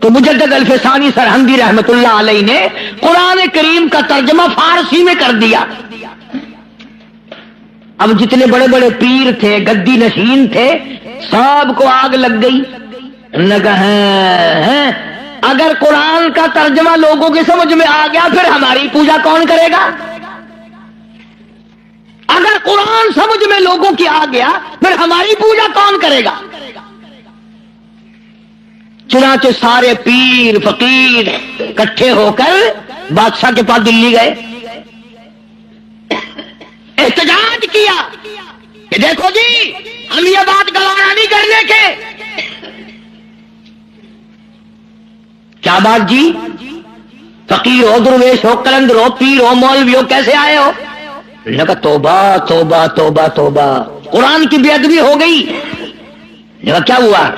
تو مجدد الفسانی سرہندی رحمت اللہ علیہ نے قرآن کریم کا ترجمہ فارسی میں کر دیا. اب جتنے بڑے بڑے پیر تھے، گدی نشین تھے، سب کو آگ لگ گئی. اگر قرآن کا ترجمہ لوگوں کی سمجھ میں آ گیا پھر ہماری پوجا کون کرے گا؟ اگر قرآن سمجھ میں لوگوں کی آ گیا پھر ہماری پوجا کون کرے گا؟ چنانچہ سارے پیر فقیر اکٹھے ہو کر بادشاہ کے پاس دلی گئے، احتجاج کیا کہ دیکھو جی ہم یہ بات گوارا نہیں کرنے کے. کیا بات جی؟ فقیر ہو، درویش ہو، قلندر ہو، پیر ہو، مولوی ہو، کیسے آئے ہو؟ لگا توبہ توبہ توبہ توبہ، قرآن کی بے ادبی ہو گئی. لگا کیا ہوا؟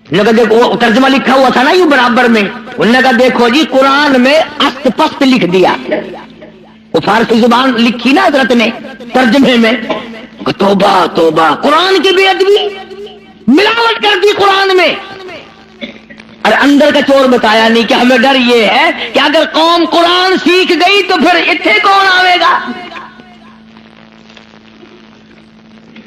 لگا دیکھو ترجمہ لکھا ہوا تھا نا یوں برابر میں. انہوں نے کہا دیکھو جی قرآن میں است پست لکھ دیا. وہ فارسی زبان لکھی نا حضرت نے ترجمے میں. توبہ توبہ، قرآن کی بے ادبی، ملاوٹ کر دی قرآن میں. اور اندر کا چور بتایا نہیں کہ ہمیں ڈر یہ ہے کہ اگر قوم قرآن سیکھ گئی تو پھر اتنے کون آئے گا؟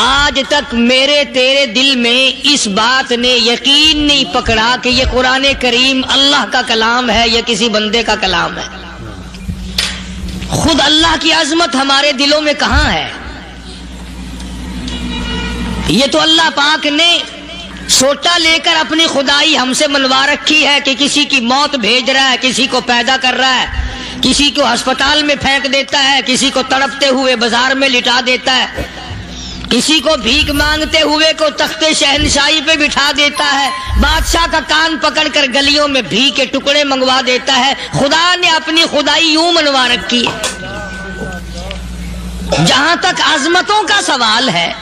آج تک میرے تیرے دل میں اس بات نے یقین نہیں پکڑا کہ یہ قرآن کریم اللہ کا کلام ہے یا کسی بندے کا کلام ہے۔ خود اللہ کی عظمت ہمارے دلوں میں کہاں ہے؟ یہ تو اللہ پاک نے سوٹا لے کر اپنی خدائی ہم سے منوا رکھی ہے کہ کسی کی موت بھیج رہا ہے، کسی کو پیدا کر رہا ہے، کسی کو ہسپتال میں پھینک دیتا ہے، کسی کو تڑپتے ہوئے بازار میں لٹا دیتا ہے، کسی کو بھیک مانگتے ہوئے کو تخت شہنشاہی پہ بٹھا دیتا ہے، بادشاہ کا کان پکڑ کر گلیوں میں بھیک کے ٹکڑے منگوا دیتا ہے۔ خدا نے اپنی خدائی یوں منوا رکھی ہے۔ جہاں تک عظمتوں کا سوال ہے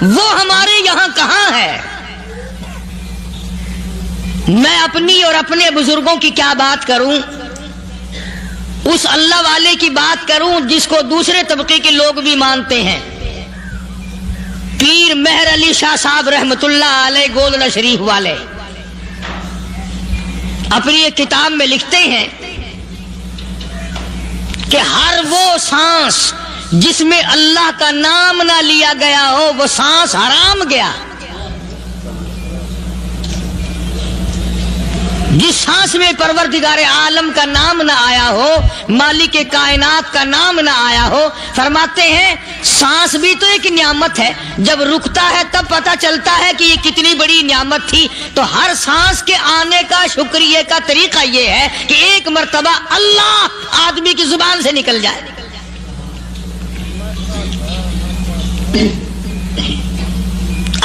وہ ہمارے یہاں کہاں ہے؟ میں اپنی اور اپنے بزرگوں کی کیا بات کروں، اس اللہ والے کی بات کروں جس کو دوسرے طبقے کے لوگ بھی مانتے ہیں۔ پیر مہر علی شاہ صاحب رحمت اللہ علیہ گولڈ شریف والے اپنی ایک کتاب میں لکھتے ہیں کہ ہر وہ سانس جس میں اللہ کا نام نہ لیا گیا ہو وہ سانس حرام گیا۔ جس سانس میں پروردگار عالم کا نام نہ آیا ہو، مالک کائنات کا نام نہ آیا ہو، فرماتے ہیں سانس بھی تو ایک نعمت ہے، جب رکتا ہے تب پتہ چلتا ہے کہ یہ کتنی بڑی نعمت تھی۔ تو ہر سانس کے آنے کا شکریہ کا طریقہ یہ ہے کہ ایک مرتبہ اللہ آدمی کی زبان سے نکل جائے۔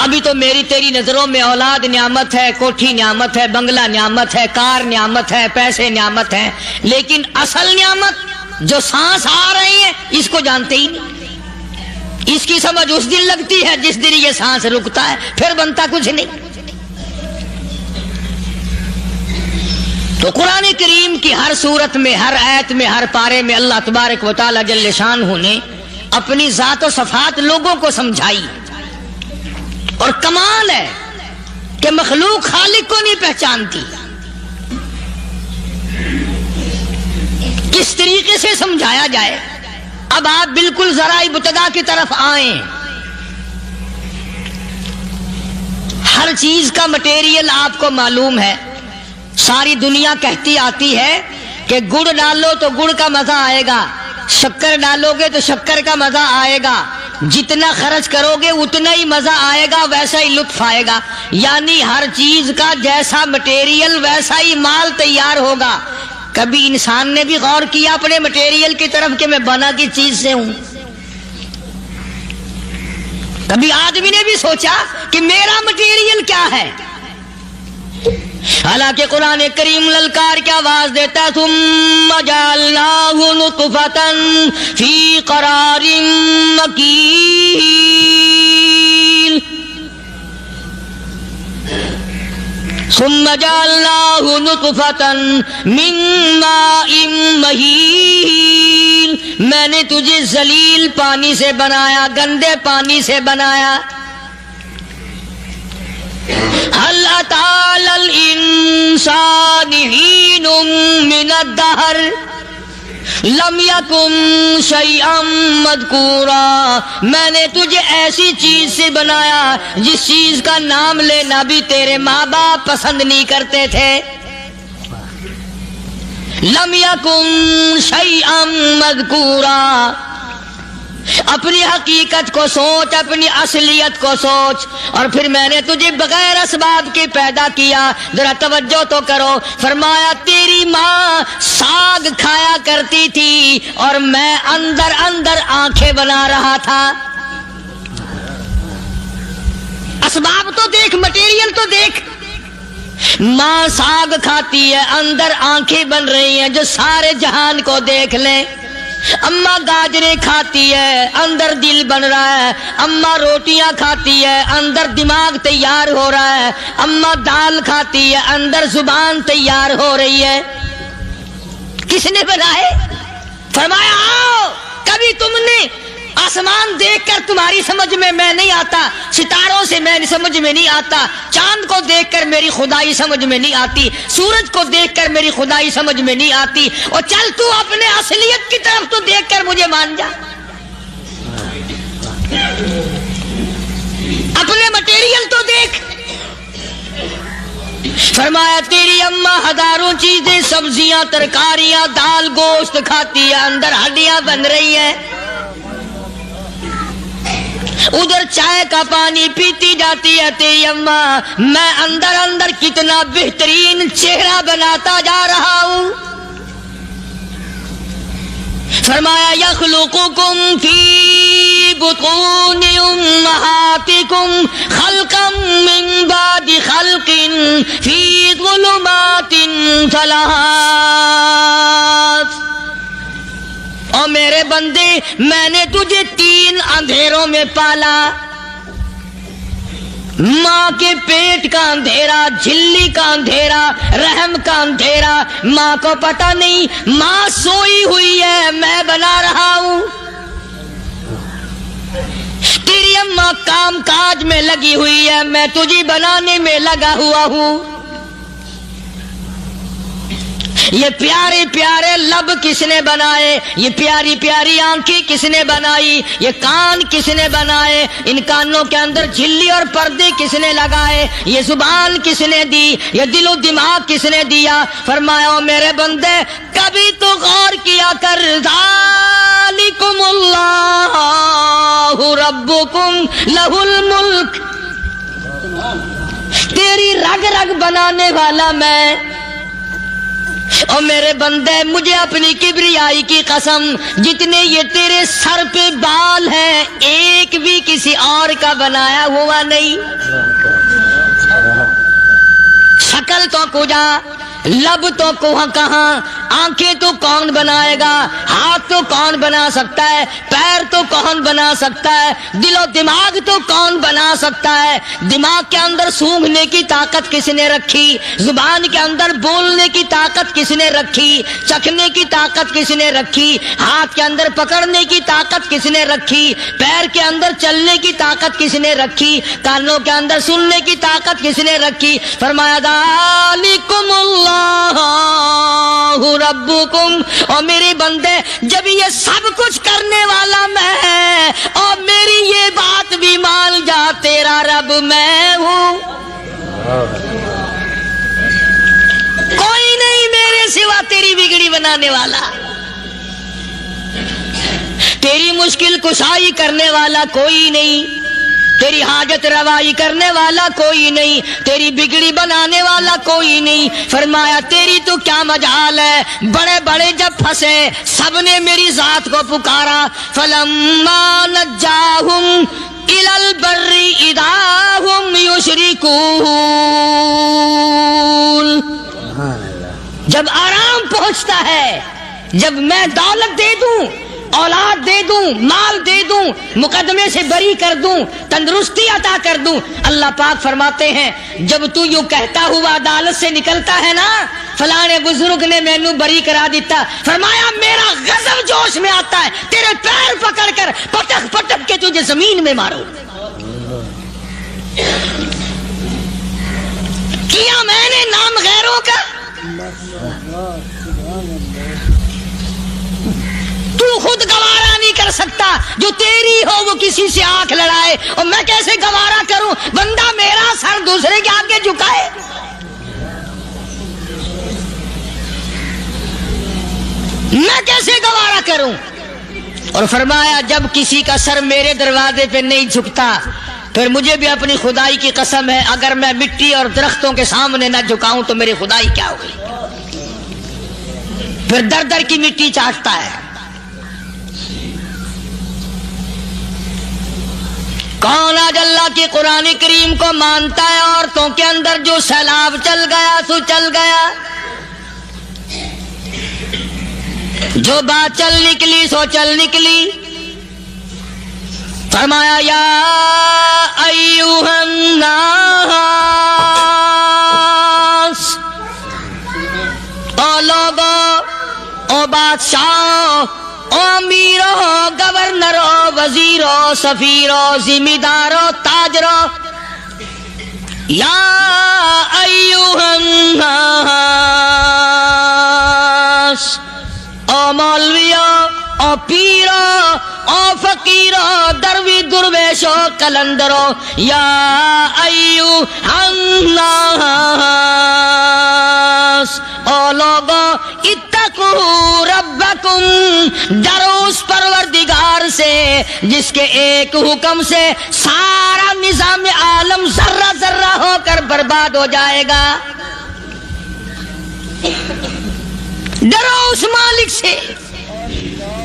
ابھی تو میری تیری نظروں میں اولاد نعمت ہے، کوٹھی نعمت ہے، بنگلہ نعمت ہے، کار نعمت ہے، پیسے نعمت ہے، لیکن اصل نعمت جو سانس آ رہی ہے اس کو جانتے ہی نہیں۔ اس کی سمجھ اس دن لگتی ہے جس دن یہ سانس رکتا ہے، پھر بنتا کچھ نہیں۔ تو قرآن کریم کی ہر صورت میں، ہر آیت میں، ہر پارے میں اللہ تبارک و تعالی جل شانہ نے اپنی ذات و صفات لوگوں کو سمجھائی۔ اور کمال ہے کہ مخلوق خالق کو نہیں پہچانتی۔ کس طریقے سے سمجھایا جائے؟ اب آپ بالکل ذرا ابتدا کی طرف آئیں۔ ہر چیز کا مٹیریل آپ کو معلوم ہے۔ ساری دنیا کہتی آتی ہے کہ گڑ ڈالو تو گڑ کا مزہ آئے گا، شکر ڈالو گے تو شکر کا مزہ آئے گا، جتنا خرچ کرو گے اتنا ہی مزہ آئے گا، ویسا ہی لطف آئے گا۔ یعنی ہر چیز کا جیسا مٹیریل ویسا ہی مال تیار ہوگا۔ کبھی انسان نے بھی غور کیا اپنے مٹیریل کی طرف کہ میں بنا کی چیز سے ہوں؟ کبھی آدمی نے بھی سوچا کہ میرا مٹیریل کیا ہے؟ حالانکہ قرآن کریم للکار کی آواز دیتا ہے ثم جعلناہ نطفۃ فی قرار مکین، ثم جعلناہ نطفۃ من ماء مہین، میں نے تجھے ذلیل پانی سے بنایا، گندے پانی سے بنایا۔ هل أتى على الإنسان حين من الدهر لم يكن شيئا مذكورا، میں نے تجھے ایسی چیز سے بنایا جس چیز کا نام لینا بھی تیرے ماں باپ پسند نہیں کرتے تھے۔ لم يكن شيئا مذكورا، اپنی حقیقت کو سوچ، اپنی اصلیت کو سوچ۔ اور پھر میں نے تجھے بغیر اسباب کے پیدا کیا۔ ذرا توجہ تو کرو، فرمایا تیری ماں ساگ کھایا کرتی تھی اور میں اندر اندر آنکھیں بنا رہا تھا۔ اسباب تو دیکھ، مٹیریل تو دیکھ۔ ماں ساگ کھاتی ہے، اندر آنکھیں بن رہی ہیں جو سارے جہان کو دیکھ لیں۔ اماں گاجریں کھاتی ہے، اندر دل بن رہا ہے۔ اماں روٹیاں کھاتی ہے، اندر دماغ تیار ہو رہا ہے۔ اماں دال کھاتی ہے، اندر زبان تیار ہو رہی ہے۔ کس نے بنائے؟ فرمایا آؤ، کبھی تم نے آسمان دیکھ کر تمہاری سمجھ میں نہیں آتا، ستاروں سے میں سمجھ میں نہیں آتا، چاند کو دیکھ کر میری خدائی سمجھ میں نہیں آتی، سورج کو دیکھ کر میری خدائی سمجھ میں نہیں آتی، اور چل تو اپنے اصلیت کی طرف تو دیکھ کر مجھے مان جا۔ اپنے مٹیریل تو دیکھ. فرمایا تیری اماں ہزاروں چیزیں سبزیاں ترکاریاں دال گوشت کھاتی ہے, اندر ہڈیاں بن رہی ہیں, ادھر چائے کا پانی پیتی جاتی ہے تیری اماں, میں اندر اندر کتنا بہترین چہرہ بناتا جا رہا ہوں. فرمایا یخلقکم فی بطون امہاتکم خلقا من بعد خلق فی ظلمات ثلاث. اور میرے بندے میں نے تجھے 3 اندھیروں میں پالا, ماں کے پیٹ کا اندھیرا, جھلی کا اندھیرا, رحم کا اندھیرا. ماں کو پتہ نہیں ماں سوئی ہوئی ہے, میں بنا رہا ہوں. تیری اماں کام کاج میں لگی ہوئی ہے, میں تجھے بنانے میں لگا ہوا ہوں. یہ پیارے پیارے لب کس نے بنائے, یہ پیاری پیاری آنکھیں کس نے بنائی, یہ کان کس نے بنائے, ان کانوں کے اندر جھلی اور پردے کس نے لگائے, یہ زبان کس نے دی, یہ دل و دماغ کس نے دیا. فرمایا او میرے بندے کبھی تو غور کیا کر, ذالکم اللہ ربکم لہ الملک, تیری رگ رگ بنانے والا میں. اور میرے بندے مجھے اپنی کبریائی کی قسم, جتنے یہ تیرے سر پہ بال ہیں ایک بھی کسی اور کا بنایا ہوا نہیں. شکل تو کجا, لب تو کہاں, آنکھیں تو کون بنائے گا, ہاتھ تو کون بنا سکتا ہے, پیر تو کون بنا سکتا ہے, دل و دماغ تو کون بنا سکتا ہے. دماغ کے اندر سونگھنے کی طاقت کس نے رکھی, زبان کے اندر بولنے کی طاقت کس نے رکھی, چکھنے کی طاقت کس نے رکھی, ہاتھ کے اندر پکڑنے کی طاقت کس نے رکھی, پیر کے اندر چلنے کی طاقت کس نے رکھی, کانوں کے اندر سننے کی طاقت کس نے رکھی. فرمایا ذالکم اللہ ربکم. اور میرے بندے جب یہ سب کچھ کرنے والا میں, اور میری یہ بات بھی مان جا تیرا رب میں ہوں, کوئی نہیں میرے سوا تیری بگڑی بنانے والا, تیری مشکل کشائی کرنے والا کوئی نہیں, تیری حاجت روائی کرنے والا کوئی نہیں, تیری بگڑی بنانے والا کوئی نہیں. فرمایا تیری تو کیا مجال ہے, بڑے بڑے جب پھنسے سب نے میری ذات کو پکارا. فلما نجاہم الی البر اذا ہم یشرکون, جب آرام پہنچتا ہے, جب میں دولت دے دوں, اولاد دے دوں, مال دے دوں, مقدمے سے بری کر دوں, تندرستی عطا کر دوں, اللہ پاک فرماتے ہیں جب تو یوں کہتا ہوا عدالت سے نکلتا ہے نا, فلانے بزرگ نے مینوں بری کرا دیتا, فرمایا میرا غضب جوش میں آتا ہے, تیرے پیر پکڑ کر پٹک پٹک کے تجھے زمین میں مارو. کیا میں نے نام غیروں کا, تو خود گوارا نہیں کر سکتا, جو تیری ہو وہ کسی سے آنکھ لڑائے, اور میں کیسے گوارا کروں بندہ میرا سر دوسرے کے آگے جھکائے. میں کیسے گوارا کروں. اور فرمایا جب کسی کا سر میرے دروازے پہ نہیں جھکتا, پھر مجھے بھی اپنی خدائی کی قسم ہے, اگر میں مٹی اور درختوں کے سامنے نہ جھکاؤں تو میری خدائی کیا ہوگی. پھر در در کی مٹی چاٹتا ہے. کون آج اللہ کی قرآن کریم کو مانتا ہے؟ عورتوں کے اندر جو سیلاب چل گیا سو چل گیا, جو بات چل نکلی سو چل نکلی. فرمایا یا ایھا الناس, او لوگو, او بادشاہ, او امیرو, گورنرو, وزیرو, سفیرو, ذمہ تاجرو, یا ایھا الناس, او مولویو, او پیرو, او فقیرو, دروی درویشو قلندرو یا ایو الناس او لوگو اتقو ربکم، ڈرو اس پروردگار سے جس کے ایک حکم سے سارا نظام عالم ذرہ ذرہ ہو کر برباد ہو جائے گا۔ ڈرو اس مالک سے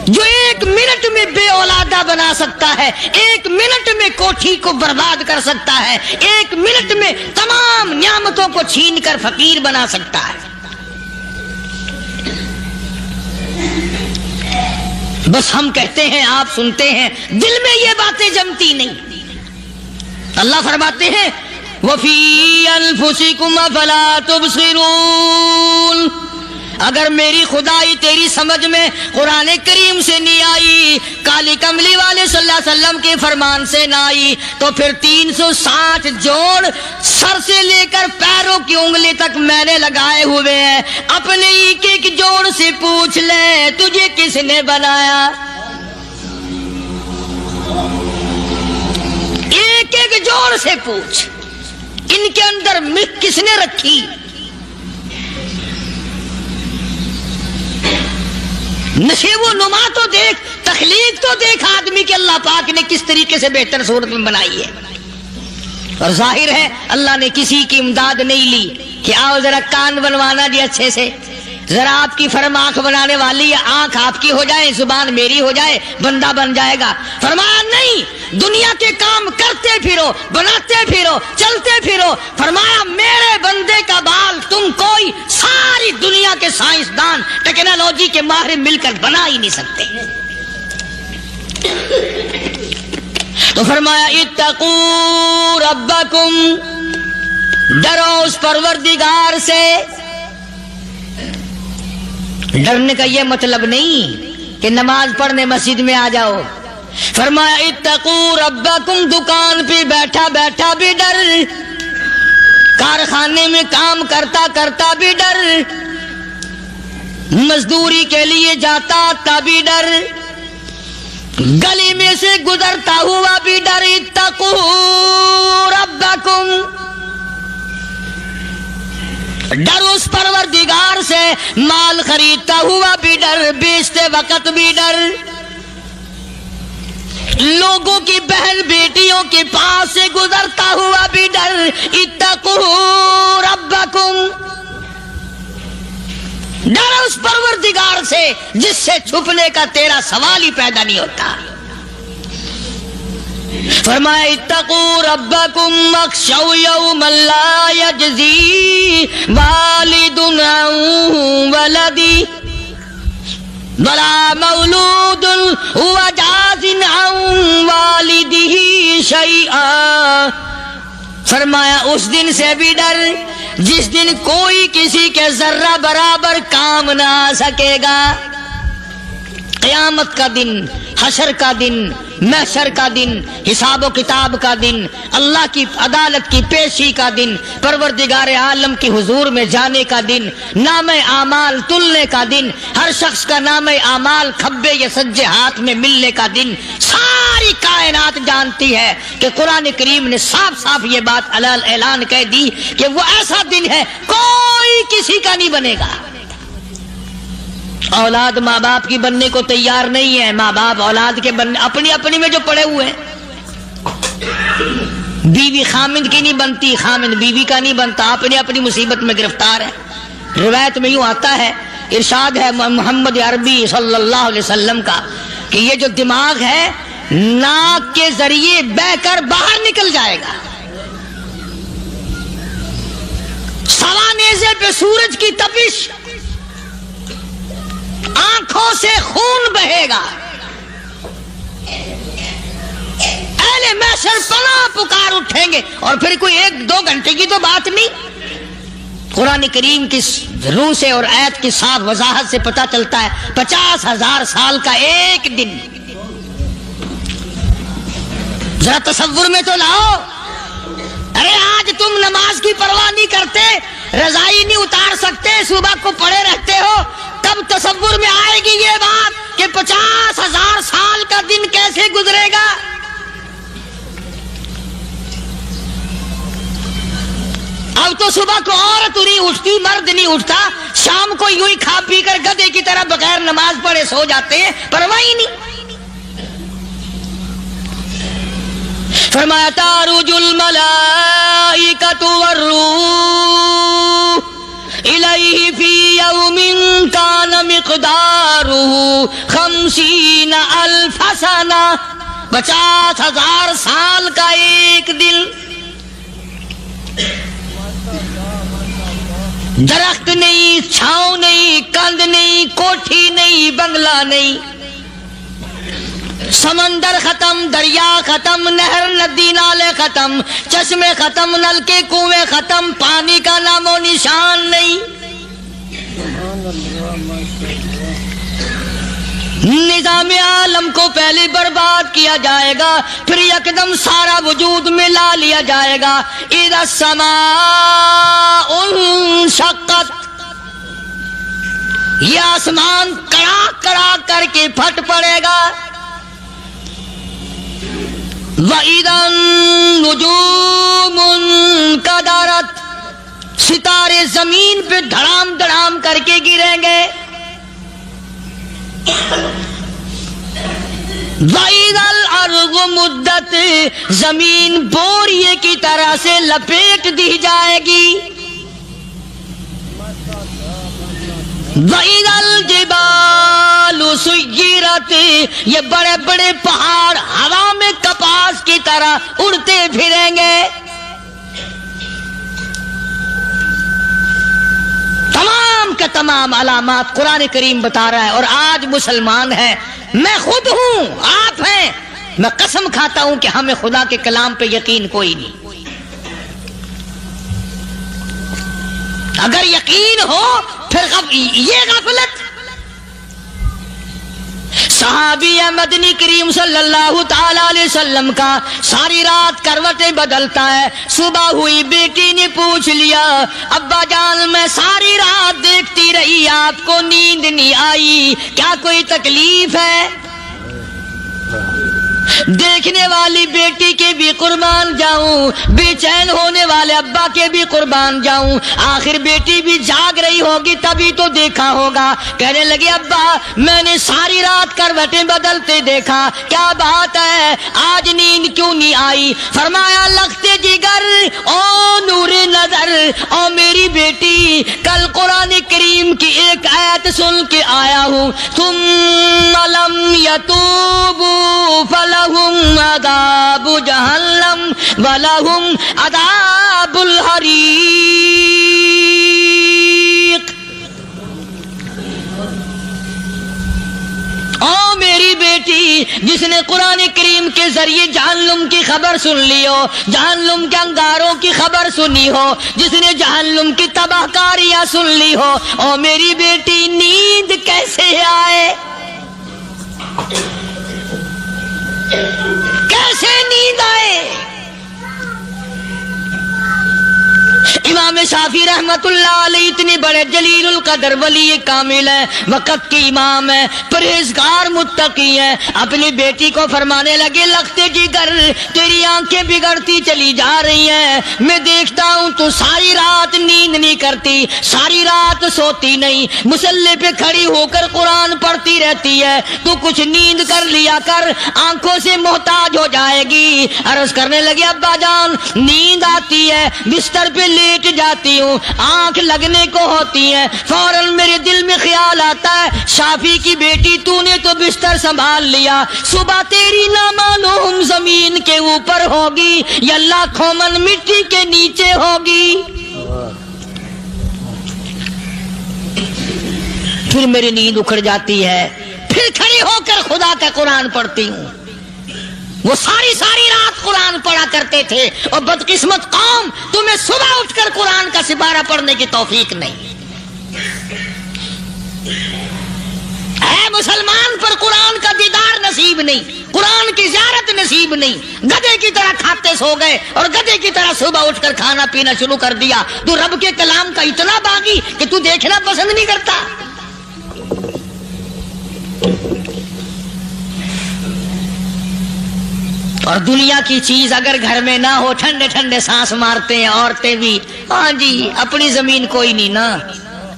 جو ایک منٹ میں بے اولادہ بنا سکتا ہے، ایک منٹ میں کوٹھی کو برباد کر سکتا ہے، ایک منٹ میں تمام نعمتوں کو چھین کر فقیر بنا سکتا ہے۔ بس ہم کہتے ہیں، آپ سنتے ہیں، دل میں یہ باتیں جمتی نہیں۔ اللہ فرماتے ہیں وَفِي أَنفُسِكُمْ أَفَلَا تُبْصِرُونَ، اگر میری خدائی تیری سمجھ میں قرآن کریم سے نہیں آئی، کالی کملی والے صلی اللہ علیہ وسلم کے فرمان سے نہ آئی، تو پھر 360 جوڑ سر سے لے کر پیروں کی انگلی تک میں نے لگائے ہوئے ہیں۔ اپنے ایک ایک جوڑ سے پوچھ لے تجھے کس نے بنایا، ایک ایک جوڑ سے پوچھ، ان کے اندر مہک کس نے رکھی؟ نشیب و نما تو دیکھ، تخلیق تو دیکھ آدمی کے اللہ پاک نے کس طریقے سے بہتر صورت میں بنائی ہے۔ اور ظاہر ہے اللہ نے کسی کی امداد نہیں لی کہ آؤ ذرا کان بنوانا جی اچھے سے، ذرا آپ کی فرم آنکھ بنانے والی ہے، آنکھ آپ کی ہو جائے، زبان میری ہو جائے، بندہ بن جائے گا۔ فرمایا نہیں، دنیا کے کام کرتے پھرو، بناتے پھرو، چلتے پھرو۔ فرمایا میرے بندے کا بال تم کوئی ساری دنیا کے سائنسدان ٹیکنالوجی کے ماہر مل کر بنا ہی نہیں سکتے۔ تو فرمایا اتقو ربکم، ڈرو اس پروردگار سے۔ ڈرنے کا یہ مطلب نہیں کہ نماز پڑھنے مسجد میں آ جاؤ۔ فرمایا اتقو ربکم، دکان پہ بیٹھا بیٹھا بھی ڈر، کارخانے میں کام کرتا کرتا بھی ڈر، مزدوری کے لیے جاتا تبھی ڈر، گلی میں سے گزرتا ہوا بھی ڈر۔ اتقو ربکم، ڈر اس پروردگار سے، مال خریدتا ہوا بھی ڈر، بیچتے وقت بھی ڈر، لوگوں کی بہن بیٹیوں کے پاس سے گزرتا ہوا بھی ڈر۔ اتقو ربکم، ڈر اس پروردگار سے جس سے چھپنے کا تیرا سوال ہی پیدا نہیں ہوتا۔ فرمایا اتقو ربکم واخشوا یوما لا یجزی والد عن ولدی ولا مولود هو جاز عن والدہ شیئا۔ فرمایا اس دن سے بھی ڈر جس دن کوئی کسی کے ذرہ برابر کام نہ آ سکے گا۔ قیامت کا دن، حشر کا دن، محشر کا دن، حساب و کتاب کا دن، اللہ کی عدالت کی پیشی کا دن، پروردگار عالم کی حضور میں جانے کا دن، نام اعمال تلنے کا دن، ہر شخص کا نام اعمال کھبے یا سجے ہاتھ میں ملنے کا دن۔ ساری کائنات جانتی ہے کہ قرآن کریم نے صاف صاف یہ بات اعلان کہہ دی کہ وہ ایسا دن ہے کوئی کسی کا نہیں بنے گا۔ اولاد ماں باپ کی بننے کو تیار نہیں ہے، ماں باپ اولاد کے بننے اپنی اپنی میں جو پڑے ہوئے ہیں۔ بیوی خامند کی نہیں بنتی، خامند بیوی کا نہیں بنتا، اپنی اپنی مصیبت میں گرفتار ہے۔ روایت میں یوں آتا ہے، ارشاد ہے محمد عربی صلی اللہ علیہ وسلم کا کہ یہ جو دماغ ہے ناک کے ذریعے بہہ کر باہر نکل جائے گا، سوا نیزے پہ سورج کی تپش، آنکھوں سے خون بہے گا، اہل محشر پناہ پکار اٹھیں گے۔ اور پھر کوئی 1-2 گھنٹے کی تو بات نہیں، قرآن کریم کی روح سے اور آیت کی صاف وضاحت سے پتہ چلتا ہے 50,000 سال کا ایک دن۔ ذرا تصور میں تو لاؤ، ارے آج تم نماز کی پرواہ نہیں کرتے، رضائی نہیں اتار سکتے، صبح کو پڑے رہتے ہو، تب تصور میں آئے گی یہ بات کہ 50,000 سال کا دن کیسے گزرے گا. اب تو صبح کو عورت نہیں اٹھتی، مرد نہیں اٹھتا، شام کو یوں ہی کھا پی کر گدھے کی طرح بغیر نماز پڑھے سو جاتے ہیں، پرواہ ہی نہیں. فرمایا تعرج الملائکۃ والروح الیہ فی یوم کان مقدارہ 50,000 سنہ. 50,000 سال کا ایک دن. درخت نہیں، چھاؤں نہیں، کند نہیں، کوٹھی نہیں، بنگلہ نہیں، سمندر ختم، دریا ختم، نہر ندی نالے ختم، چشمے ختم، نلکے کنویں ختم، پانی کا نام و نشان نہیں. نظام عالم کو پہلے برباد کیا جائے گا، پھر یکدم سارا وجود میں لا لیا جائے گا. اذا السماء انشقت، یہ آسمان کڑاک کڑاک کر کے پھٹ پڑے گا. وَإِذَا النُّجُومُ انْكَدَرَتْ، ستارے زمین پہ دھڑام دھڑام کر کے گریں گے. وَإِذَا الْأَرْضُ مُدَّتْ، زمین بوریے کی طرح سے لپیٹ دی جائے گی. وَإِذَا الْجِبَالُ سُيِّرَتْ، یہ بڑے بڑے پہاڑ ہوا میں کپاس کی طرح اڑتے پھریں گے. تمام کا تمام علامات قرآن کریم بتا رہا ہے. اور آج مسلمان ہے، میں خود ہوں، آپ ہیں، میں قسم کھاتا ہوں کہ ہمیں خدا کے کلام پہ یقین کوئی نہیں. اگر یقین ہو پھر یہ غفلت. صحابی مدنی کریم صلی اللہ تعالی علیہ وسلم کا ساری رات کروٹیں بدلتا ہے. صبح ہوئی بیٹی نے پوچھ لیا، ابا جان میں ساری رات دیکھتی رہی، آپ کو نیند نہیں آئی، کیا کوئی تکلیف ہے؟ دیکھنے والی بیٹی کے بھی قربان جاؤں، بے چین ہونے والے ابا کے بھی قربان جاؤں. آخر بیٹی بھی جاگ رہی ہوگی تبھی تو دیکھا ہوگا. کہنے لگے ابا میں نے ساری رات کروٹیں بدلتے دیکھا، کیا بات ہے، آج نیند کیوں نہیں آئی؟ فرمایا لختے جگر او نور نظر، او میری بیٹی کل قرآن کریم کی ایک آیت سن کے آیا ہوں، ثم لم یتوبوا فلہم عذاب جہنم ولہم عذاب الحریق. او میری بیٹی جس نے قرآن کریم کے ذریعے جہنم کی خبر سن لی ہو، جہنم کے انگاروں کی خبر سنی ہو، جس نے جہنم کی تباہ کاریاں سن لی ہو، او میری بیٹی نیند کیسے آئے؟ کیسے نیند آئے؟ امام شافعی رحمت اللہ علیہ اتنے بڑے جلیل القدر ولی کامل ہے، وقت کے امام ہے، پرہیزگار متقی ہے. اپنی بیٹی کو فرمانے لگے لختے جگر تیری آنکھیں بگڑتی چلی جا رہی ہیں، میں دیکھتا ہوں تو ساری رات نیند نہیں کرتی، ساری رات سوتی نہیں، مصلی پہ کھڑی ہو کر قرآن پڑھتی رہتی ہے، تو کچھ نیند کر لیا کر، آنکھوں سے محتاج ہو جائے گی. عرض کرنے لگے ابا جان نیند آتی ہے، بستر پہ لیٹ جاتی ہوں، آنکھ لگنے کو ہوتی ہے، فوراً میرے دل میں خیال آتا ہے شافی کی بیٹی تو نے تو بستر سنبھال لیا، صبح تیری نہ معلوم زمین کے اوپر ہوگی یا لاکھوں من مٹی کے نیچے ہوگی. پھر میری نیند اکھڑ جاتی ہے، پھر کھڑی ہو کر خدا کا قرآن پڑھتی ہوں. وہ ساری رات قرآن پڑھا کرتے تھے، اور بدقسمت قوم تمہیں صبح اٹھ کر قرآن کا سپارہ پڑھنے کی توفیق نہیں. اے مسلمان پر قرآن کا دیدار نصیب نہیں، قرآن کی زیارت نصیب نہیں، گدھے کی طرح کھاتے سو گئے اور گدھے کی طرح صبح اٹھ کر کھانا پینا شروع کر دیا. تو رب کے کلام کا اتنا باغی کہ تو دیکھنا پسند نہیں کرتا. اور دنیا کی چیز اگر گھر میں نہ ہو، ٹھنڈے ٹھنڈے سانس مارتے ہیں عورتیں بھی، ہاں جی اپنی زمین کوئی نہیں نا،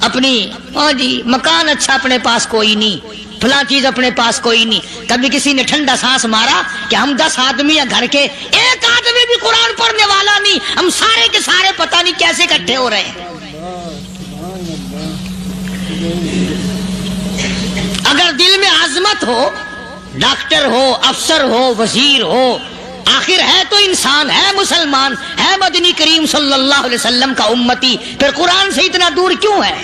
اپنی ہاں جی مکان اچھا اپنے پاس کوئی نہیں، فلاں چیز اپنے پاس کوئی نہیں۔ کبھی کسی نے ٹھنڈا سانس مارا کہ ہم 10 آدمی ہیں گھر کے، ایک آدمی بھی قرآن پڑھنے والا نہیں، ہم سارے کے سارے پتہ نہیں کیسے اکٹھے ہو رہے ہیں۔ اگر دل میں عظمت ہو، ڈاکٹر ہو، افسر ہو، وزیر ہو، آخر ہے تو انسان، ہے مسلمان، ہے مدنی کریم صلی اللہ علیہ وسلم کا امتی، پھر قرآن سے اتنا دور کیوں ہے؟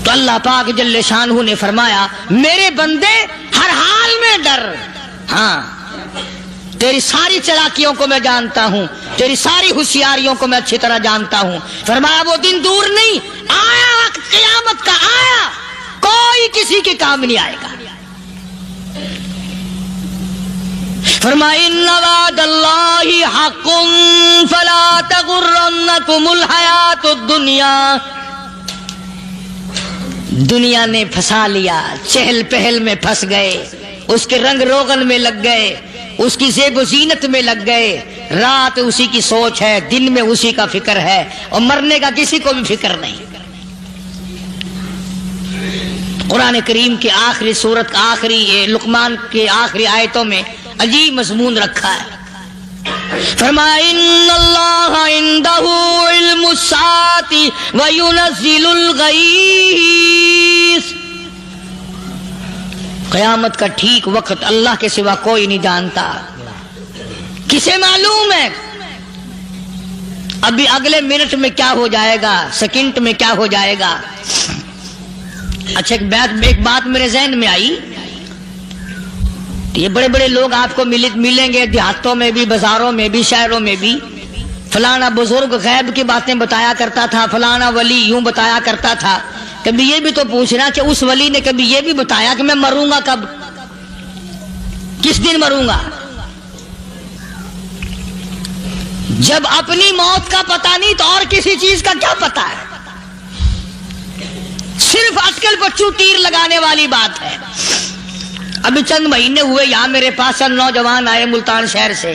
تو اللہ پاک جل شانہ نے فرمایا میرے بندے ہر حال میں ڈر، ہاں تیری ساری چلاکیوں کو میں جانتا ہوں، تیری ساری ہوشیاریوں کو میں اچھی طرح جانتا ہوں۔ فرمایا وہ دن دور نہیں، آیا وقت قیامت کا، آیا، کوئی کسی کے کام نہیں آئے گا۔ فرمایا ان وعد اللہ حق فلا تغرنکم الحیات الدنیا۔ دنیا نے پھنسا لیا، چہل پہل میں پھنس گئے، اس کے رنگ روغن میں لگ گئے، اس کی زیب و زینت میں لگ گئے، رات اسی کی سوچ ہے، دن میں اسی کا فکر ہے، اور مرنے کا کسی کو بھی فکر نہیں۔ قرآن کریم کی آخری سورت کا آخری لقمان کی آخری آیتوں میں عجیب مضمون رکھا ہے۔ فرمایا ان اللہ عندہ علم الساعۃ وینزل الغیث۔ قیامت کا ٹھیک وقت اللہ کے سوا کوئی نہیں جانتا۔ کسے معلوم ہے ابھی اگلے منٹ میں کیا ہو جائے گا، سیکنڈ میں کیا ہو جائے گا؟ اچھا ایک بات میرے ذہن میں آئی، یہ بڑے بڑے لوگ آپ کو ملیں گے دیہاتوں میں بھی، بازاروں میں بھی، شہروں میں بھی، فلانا بزرگ غیب کی باتیں بتایا کرتا تھا، فلانا ولی یوں بتایا کرتا تھا۔ کبھی یہ بھی تو پوچھنا کہ اس ولی نے کبھی یہ بھی بتایا کہ میں مروں گا کب، کس دن مروں گا؟ جب اپنی موت کا پتہ نہیں تو اور کسی چیز کا کیا پتہ ہے؟ صرف اٹکل بچوں تیر لگانے والی بات ہے۔ ابھی چند مہینے ہوئے یہاں میرے پاس چند نوجوان آئے ملتان شہر سے،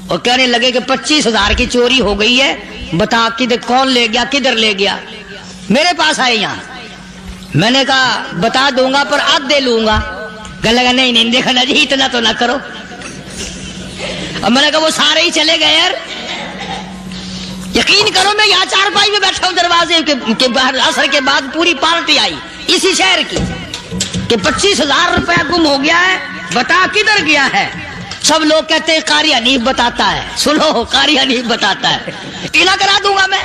اور کہنے لگے کہ 25,000 کی چوری ہو گئی ہے، بتا کدھر کون لے گیا، کدھر لے گیا؟ میرے پاس آئے یہاں، میں نے کہا بتا دوں گا پر آدھے لوں گا۔ کہنے لگا نہیں نہیں دیکھنا جی اتنا تو نہ کرو۔ اور میں نے کہا وہ سارے ہی چلے گئے یار، یقین کرو میں یہاں چارپائی میں بیٹھا ہوں دروازے کے باہر، عصر کے بعد پوری پارٹی آئی اسی شہر کی کہ 25,000 روپیہ گم ہو گیا ہے، بتا کدھر گیا ہے؟ سب لوگ کہتے ہیں قاری حنیف بتاتا ہے، سنو قاری حنیف بتاتا ہے، ٹیلا کرا دوں گا میں۔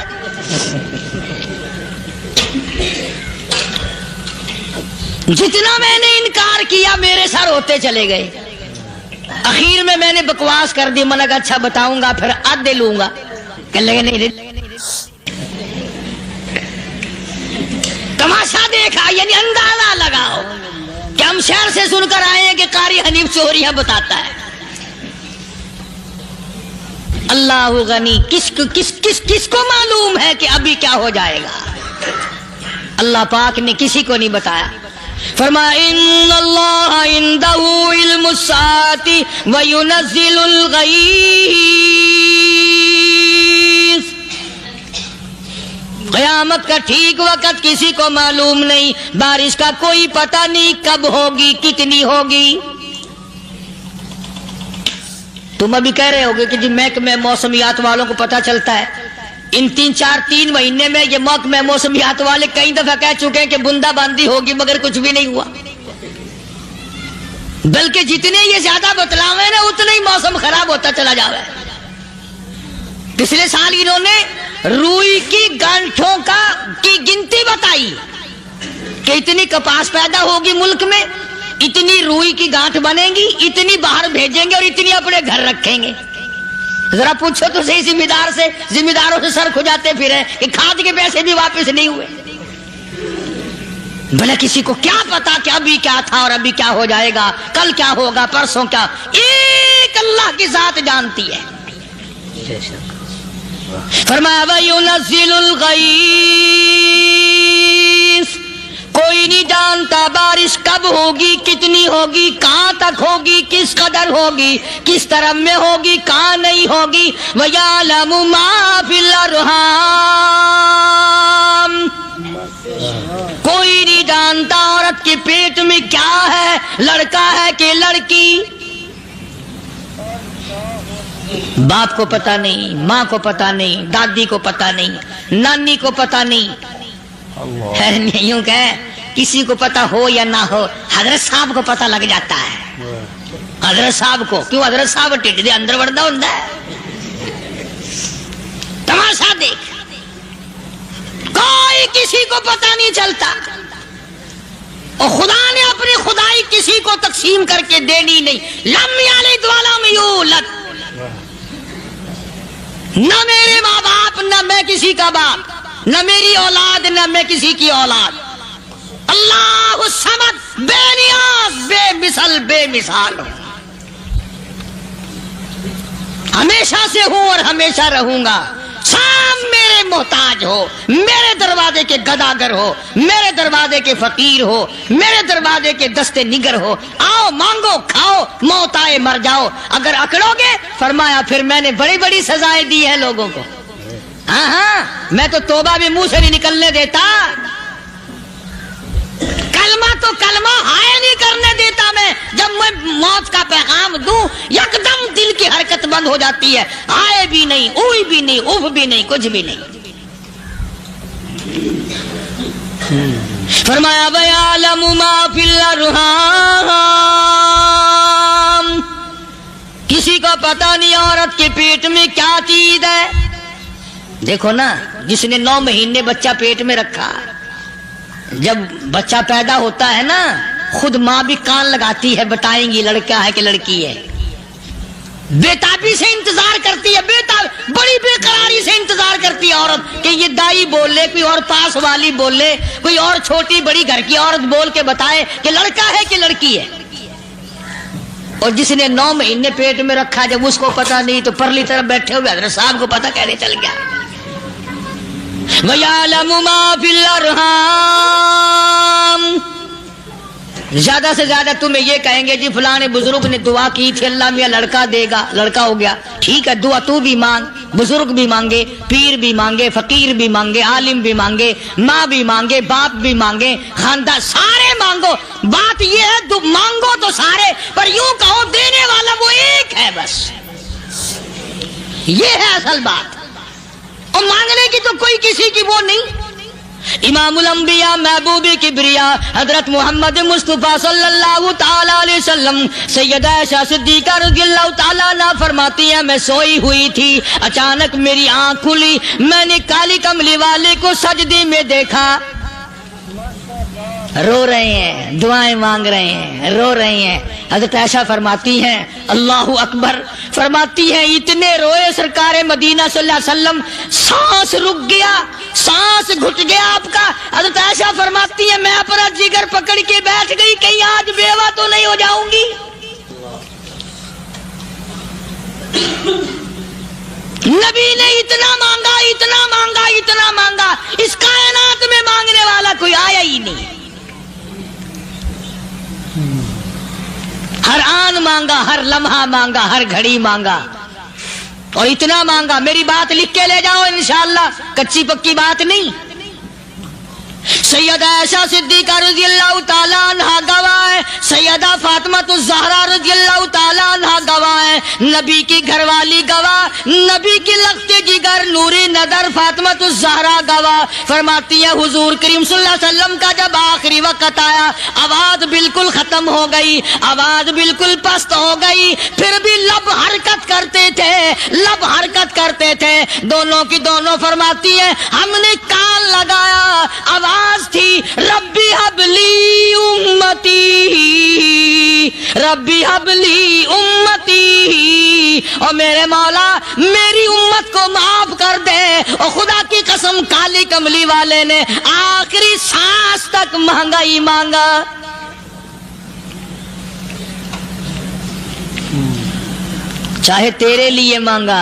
جتنا میں نے انکار کیا میرے سر ہوتے چلے گئے، اخیر میں نے بکواس کر دی، میں نے کہا اچھا بتاؤں گا پھر آدھے لوں گا۔ کہ لگے نہیں، تماشا دیکھا یعنی اندازہ لگاؤ کہ ہم شہر سے سن کر آئے ہیں کہ قاری حنیف چوریاں بتاتا ہے۔ اللہ غنی، کس کو معلوم ہے کہ ابھی کیا ہو جائے گا؟ اللہ پاک نے کسی کو نہیں بتایا۔ فرمایا ان اللہ عندہ علم الساعۃ وینزل الغیث۔ قیامت کا ٹھیک وقت کسی کو معلوم نہیں، بارش کا کوئی پتہ نہیں کب ہوگی، کتنی ہوگی۔ تم ابھی کہہ رہے ہوگے کہ جی محکمہ موسمیات والوں کو پتہ چلتا ہے، ان 3 مہینے میں یہ محکمہ موسمیات والے کئی دفعہ کہہ چکے ہیں کہ بندہ باندی ہوگی، مگر کچھ بھی نہیں ہوا، بلکہ جتنے یہ زیادہ بتلاوے نا اتنا ہی موسم خراب ہوتا چلا جا رہا ہے۔ پچھلے سال انہوں نے روئی کی گانٹھوں کی گنتی بتائی کہ اتنی کپاس پیدا ہوگی ملک میں، اتنی روئی کی گانٹھ بنے گی، اتنی باہر بھیجیں گے اور اتنی اپنے گھر رکھیں گے۔ ذرا پوچھو تو صحیح ذمہ داروں سے سر کھجاتے پھرے کہ کھاد کے پیسے بھی واپس نہیں ہوئے۔ بھلا کسی کو کیا پتا کہ ابھی کیا تھا اور ابھی کیا ہو جائے گا، کل کیا ہوگا، پرسوں کیا؟ ایک اللہ کی ذات جانتی ہے۔ فرمایا وَيُنَزِّلُ الْغَيْثَ بارش کب ہوگی، کتنی ہوگی، کہاں تک ہوگی، کس قدر ہوگی، کس طرف میں ہوگی، کہاں نہیں ہوگی. وَيَعْلَمُ مَا فِي الْأَرْحَامِ. کوئی نہیں جانتا عورت کے پیٹ میں کیا ہے، لڑکا ہے کہ لڑکی. باپ کو پتہ نہیں، ماں کو پتہ نہیں، دادی کو پتہ نہیں، نانی کو پتہ نہیں. یوں کہ کسی کو پتہ ہو یا نہ ہو، حضرت صاحب کو پتہ لگ جاتا ہے. حضرت صاحب کو کیوں؟ حضرت صاحب ٹھڈ دے اندر وڑدا ہوندا ہے. تماشا دیکھ، کوئی کسی کو پتہ نہیں چلتا. اور خدا نے اپنی خدائی کسی کو تقسیم کر کے دینی نہیں. لم یلد ولم یولد. نہ میرے ماں باپ، نہ میں کسی کا باپ، نہ میری اولاد، نہ میں کسی کی اولاد. اللہ الصمد، بے نیاز، بے مثل، بے مثال ہوں. ہمیشہ سے ہوں اور ہمیشہ رہوں گا. شام میرے محتاج ہو، میرے دروازے کے گداگر ہو، میرے دروازے کے فقیر ہو، میرے دروازے کے دستے نگر ہو. آؤ مانگو کھاؤ، موت آئے مر جاؤ. اگر اکڑو گے، فرمایا پھر میں نے بڑی بڑی سزائیں دی ہیں لوگوں کو. ہاں میں تو توبہ بھی منہ سے نہیں نکلنے دیتا. کلمہ تو کلمہ ہائے نہیں کرنے دیتا میں. جب میں موت کا پیغام دوں، یکدم دل کی حرکت بند ہو جاتی ہے. آئے بھی نہیں، اوئی بھی نہیں، اف بھی نہیں، کچھ بھی نہیں. فرمایا وَيَعْلَمُ مَا فِي الْأَرْحَامِ. کسی کو پتہ نہیں عورت کے پیٹ میں کیا چیز ہے. دیکھو نا، جس نے 9 مہینے بچہ پیٹ میں رکھا، جب بچہ پیدا ہوتا ہے نا، خود ماں بھی کان لگاتی ہے، بتائیں گی لڑکا ہے کہ لڑکی ہے. بےتابی سے انتظار کرتی ہے، بڑی بے قراری سے انتظار کرتی ہے عورت کہ یہ دائی بول لے، کوئی اور پاس والی بول لے، کوئی اور چھوٹی بڑی گھر کی عورت بول کے بتائے کہ لڑکا ہے کہ لڑکی ہے. اور جس نے 9 مہینے پیٹ میں رکھا، جب اس کو پتہ نہیں تو پرلی طرف بیٹھے ہوئے حضرت صاحب کو پتہ کیسے چل گیا. وَيَعْلَمُ مَا فِي الْأَرْحَامِ. زیادہ سے زیادہ تمہیں یہ کہیں گے جی فلاں بزرگ نے دعا کی تھی، اللہ میاں لڑکا دے گا، لڑکا ہو گیا. ٹھیک ہے، دعا تو بھی مانگ، بزرگ بھی مانگے، پیر بھی مانگے، فقیر بھی مانگے، عالم بھی مانگے، ماں بھی مانگے، باپ بھی مانگے، خاندان سارے مانگو. بات یہ ہے مانگو تو سارے، پر یوں کہو دینے والا وہ ایک ہے بس. یہ ہے اصل بات. اور مانگنے کی تو کوئی کسی کی وہ نہیں. امام الانبیاء محبوب کبریا حضرت محمد مصطفیٰ صلی اللہ تعالی علیہ وسلم سیدہ عائشہ صدیقہ رضی اللہ تعالیٰ عنہ فرماتی ہیں میں سوئی ہوئی تھی، اچانک میری آنکھ کھلی، میں نے کالی کملی والے کو سجدے میں دیکھا، رو رہے ہیں، دعائیں مانگ رہے ہیں، رو رہے ہیں. حضرت عائشہ فرماتی ہیں اللہ اکبر، فرماتی ہیں اتنے روئے سرکار مدینہ صلی اللہ علیہ وسلم، سانس رک گیا، سانس گھٹ گیا آپ کا. حضرت عائشہ فرماتی ہیں میں اپنا جگر پکڑ کے بیٹھ گئی، کہیں آج بیوہ تو نہیں ہو جاؤں گی. نبی نے اتنا مانگا، اتنا مانگا، اتنا مانگا، اس کائنات میں مانگنے والا کوئی آیا ہی نہیں. ہر آن مانگا، ہر لمحہ مانگا، ہر گھڑی مانگا، اور اتنا مانگا. میری بات لکھ کے لے جاؤ انشاءاللہ، کچی پکی بات نہیں. سیدہ عائشہ صدیقہ رضی اللہ تعالیٰ عنہ گواہ ہے، سیدہ فاطمہ الزہرا رضی اللہ تعالیٰ عنہ گواہ ہے، نبی کی گھر والی گواہ، نبی کی لخت جگر نوری نظر فاطمہ الزہرا گواہ. فرماتی ہے حضور کریم صلی اللہ علیہ وسلم کا جب آخری وقت آیا، آواز بالکل ختم ہو گئی، آواز بالکل پست ہو گئی، پھر بھی لب حرکت کرتے تھے، لب حرکت کرتے تھے، دونوں کی دونوں. فرماتی ہے ہم نے کان لگایا، آواز تھی ربی حبلی امتی، ربی حبلی امتی، اور میرے مولا میری امت کو معاف کر دے. اور خدا کی قسم کالی کملی والے نے آخری سانس تک مانگا ہی مانگا. چاہے تیرے لیے مانگا،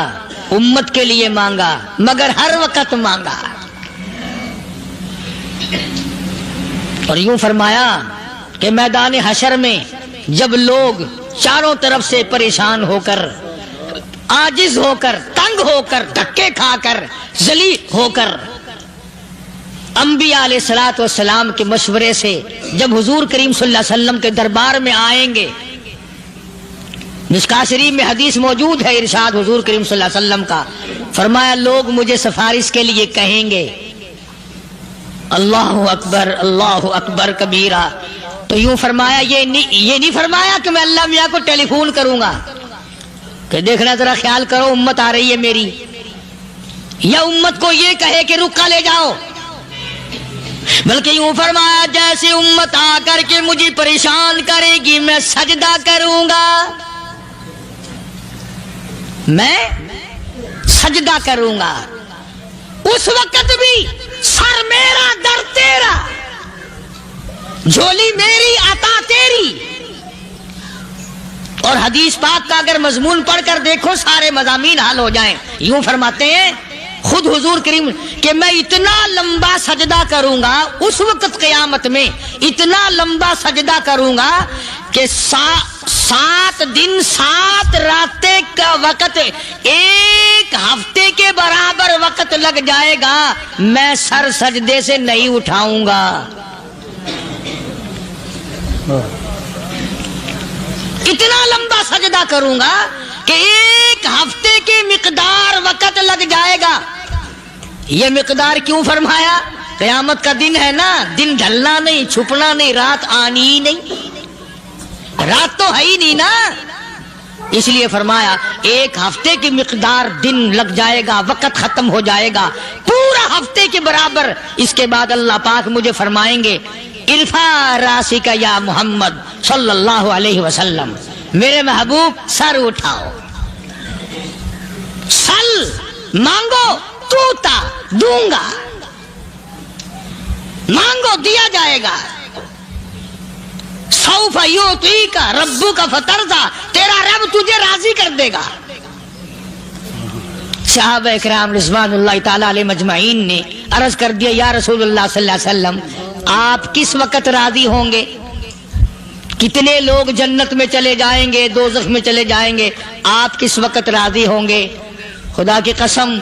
امت کے لیے مانگا، مگر ہر وقت مانگا. اور یوں فرمایا کہ میدان حشر میں جب لوگ چاروں طرف سے پریشان ہو کر، عاجز ہو کر، تنگ ہو کر، دھکے کھا کر، ذلیل ہو کر انبیاء علیہ الصلوۃ والسلام کے مشورے سے جب حضور کریم صلی اللہ علیہ وسلم کے دربار میں آئیں گے، مشکاۃ شریف میں حدیث موجود ہے، ارشاد حضور کریم صلی اللہ علیہ وسلم کا، فرمایا لوگ مجھے سفارش کے لیے کہیں گے اللہ اکبر کبیرہ، تو یوں فرمایا یہ نہیں فرمایا کہ میں اللہ میاں کو ٹیلی فون کروں گا کہ دیکھنا ذرا خیال کرو امت آ رہی ہے میری، یا امت کو یہ کہے کہ رکا لے جاؤ، بلکہ یوں فرمایا جیسے امت آ کر کے مجھے پریشان کرے گی میں سجدہ کروں گا، میں سجدہ کروں گا، اس وقت بھی سر میرا در تیرا، جھولی میری عطا تیری۔ اور حدیث پاک کا اگر مضمون پڑھ کر دیکھو سارے مضامین حل ہو جائیں۔ یوں فرماتے ہیں خود حضور کریم کہ میں اتنا لمبا سجدہ کروں گا اس وقت قیامت میں، اتنا لمبا سجدہ کروں گا کہ 7 دن 7 راتیں کا وقت 1 ہفتے کے برابر وقت لگ جائے گا، میں سر سجدے سے نہیں اٹھاؤں گا۔ اتنا لمبا سجدہ کروں گا کہ 1 ہفتے کی مقدار وقت لگ جائے گا۔ یہ مقدار کیوں فرمایا؟ قیامت کا دن ہے نا، دن ڈھلنا نہیں، چھپنا نہیں، رات آنی ہی نہیں، رات تو ہے ہی نہیں نا، اس لیے فرمایا 1 ہفتے کی مقدار دن لگ جائے گا، وقت ختم ہو جائے گا پورا ہفتے کے برابر۔ اس کے بعد اللہ پاک مجھے فرمائیں گے ارفع راسک یا محمد صلی اللہ علیہ وسلم، میرے محبوب سر اٹھاؤ، سل مانگو توتا دوں گا، مانگو دیا جائے گا، سوف یعطیک ربک فترضی، تیرا رب تجھے راضی کر دے گا۔ صحابہ اکرام رضوان اللہ تعالی علیہ مجمعین نے عرض کر دیا یا رسول اللہ صلی اللہ علیہ وسلم آپ کس وقت راضی ہوں گے؟ کتنے لوگ جنت میں چلے جائیں گے، دوزخ میں چلے جائیں گے، آپ کس وقت راضی ہوں گے؟ خدا کی قسم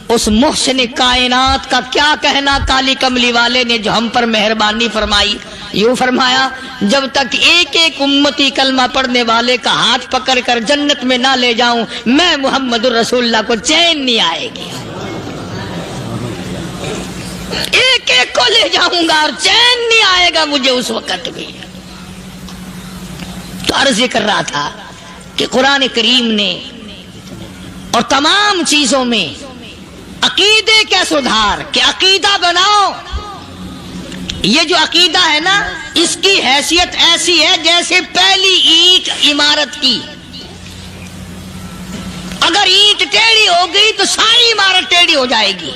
اس محسن کائنات کا کیا کہنا کالی کملی والے نے جو ہم پر مہربانی فرمائی۔ یوں فرمایا جب تک ایک ایک امتی کلمہ پڑھنے والے کا ہاتھ پکڑ کر جنت میں نہ لے جاؤں میں محمد الرسول اللہ کو چین نہیں آئے گی، ایک ایک کو لے جاؤں گا اور چین نہیں آئے گا مجھے اس وقت بھی۔ تو عرض یہ کر رہا تھا کہ قرآن کریم نے اور تمام چیزوں میں عقیدے کا سدھار کہ عقیدہ بناؤ، یہ جو عقیدہ ہے نا اس کی حیثیت ایسی ہے جیسے پہلی اینٹ عمارت کی، اگر اینٹ ٹیڑھی ہو گئی تو ساری عمارت ٹیڑھی ہو جائے گی،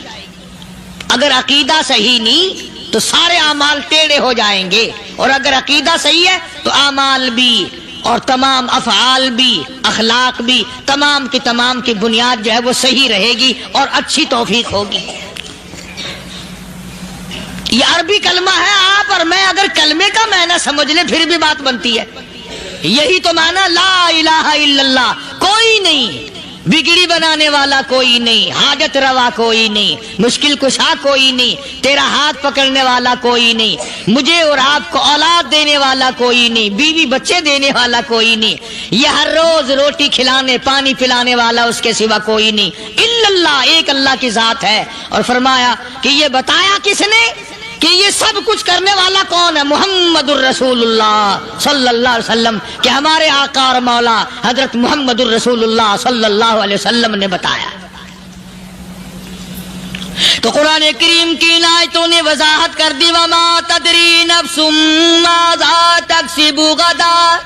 اگر عقیدہ صحیح نہیں تو سارے اعمال ٹیڑھے ہو جائیں گے، اور اگر عقیدہ صحیح ہے تو اعمال بھی اور تمام افعال بھی اخلاق بھی تمام کی بنیاد جو ہے وہ صحیح رہے گی اور اچھی توفیق ہوگی۔ یہ عربی کلمہ ہے، آپ اور میں اگر کلمے کا معنی سمجھ لیں پھر بھی بات بنتی ہے۔ یہی تو معنی لا الہ الا اللہ، کوئی نہیں بگڑی بنانے والا، کوئی نہیں حاجت روا، کوئی نہیں مشکل کشا، کوئی نہیں تیرا ہاتھ پکڑنے والا، کوئی نہیں مجھے اور آپ کو اولاد دینے والا، کوئی نہیں بیوی بچے دینے والا، کوئی نہیں یہ ہر روز روٹی کھلانے پانی پلانے والا اس کے سوا کوئی نہیں الا اللہ، ایک اللہ کی ذات ہے۔ اور فرمایا کہ یہ بتایا کس نے کہ یہ سب کچھ کرنے والا کون ہے؟ محمد الرسول اللہ صلی اللہ علیہ وسلم، کہ ہمارے آقا اور مولا حضرت محمد الرسول اللہ صلی اللہ علیہ وسلم نے بتایا۔ تو قرآن کریم کی ان آیتوں نے وضاحت کر دی وما تدری نفس ماذا تکسب غدا،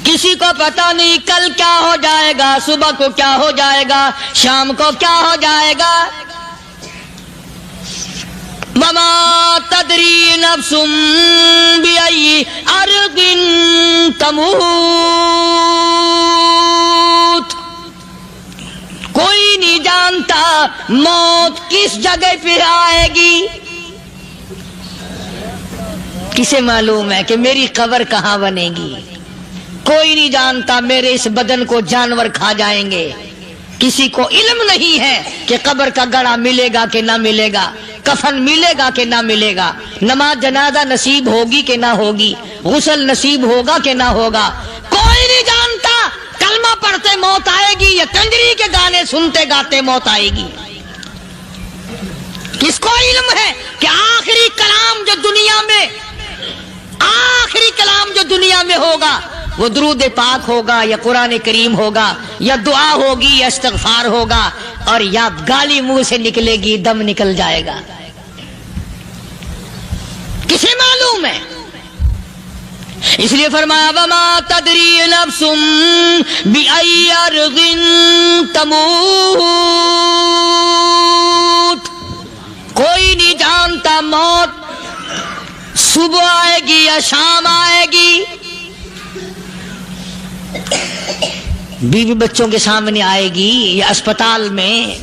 کسی کو پتہ نہیں کل کیا ہو جائے گا، صبح کو کیا ہو جائے گا، شام کو کیا ہو جائے گا۔ وما تدری نفس بأي أرض تموت، کوئی نہیں جانتا موت کس جگہ پہ آئے گی۔ کسے معلوم ہے کہ میری قبر کہاں بنے گی؟ کوئی نہیں جانتا میرے اس بدن کو جانور کھا جائیں گے. کسی کو علم نہیں ہے کہ قبر کا گڑھا ملے گا کہ نہ ملے گا، کفن ملے گا کہ نہ ملے گا، نماز جنازہ نصیب ہوگی کہ نہ ہوگی، غسل نصیب ہوگا کہ نہ ہوگا، کوئی نہیں جانتا. کلمہ پڑھتے موت آئے گی یا کنجری کے گانے سنتے گاتے موت آئے گی؟ کس کو علم ہے کہ آخری کلام جو دنیا میں ہوگا وہ درود پاک ہوگا یا قرآن کریم ہوگا یا دعا ہوگی یا استغفار ہوگا، اور یا گالی منہ سے نکلے گی، دم نکل جائے گا؟ کسے معلوم ہے؟ اس لیے فرمایا وما تدری نفس بأی ارض تموت، کوئی نہیں جانتا موت صبح آئے گی یا شام آئے گی، بیوی بچوں کے سامنے آئے گی یا اسپتال میں،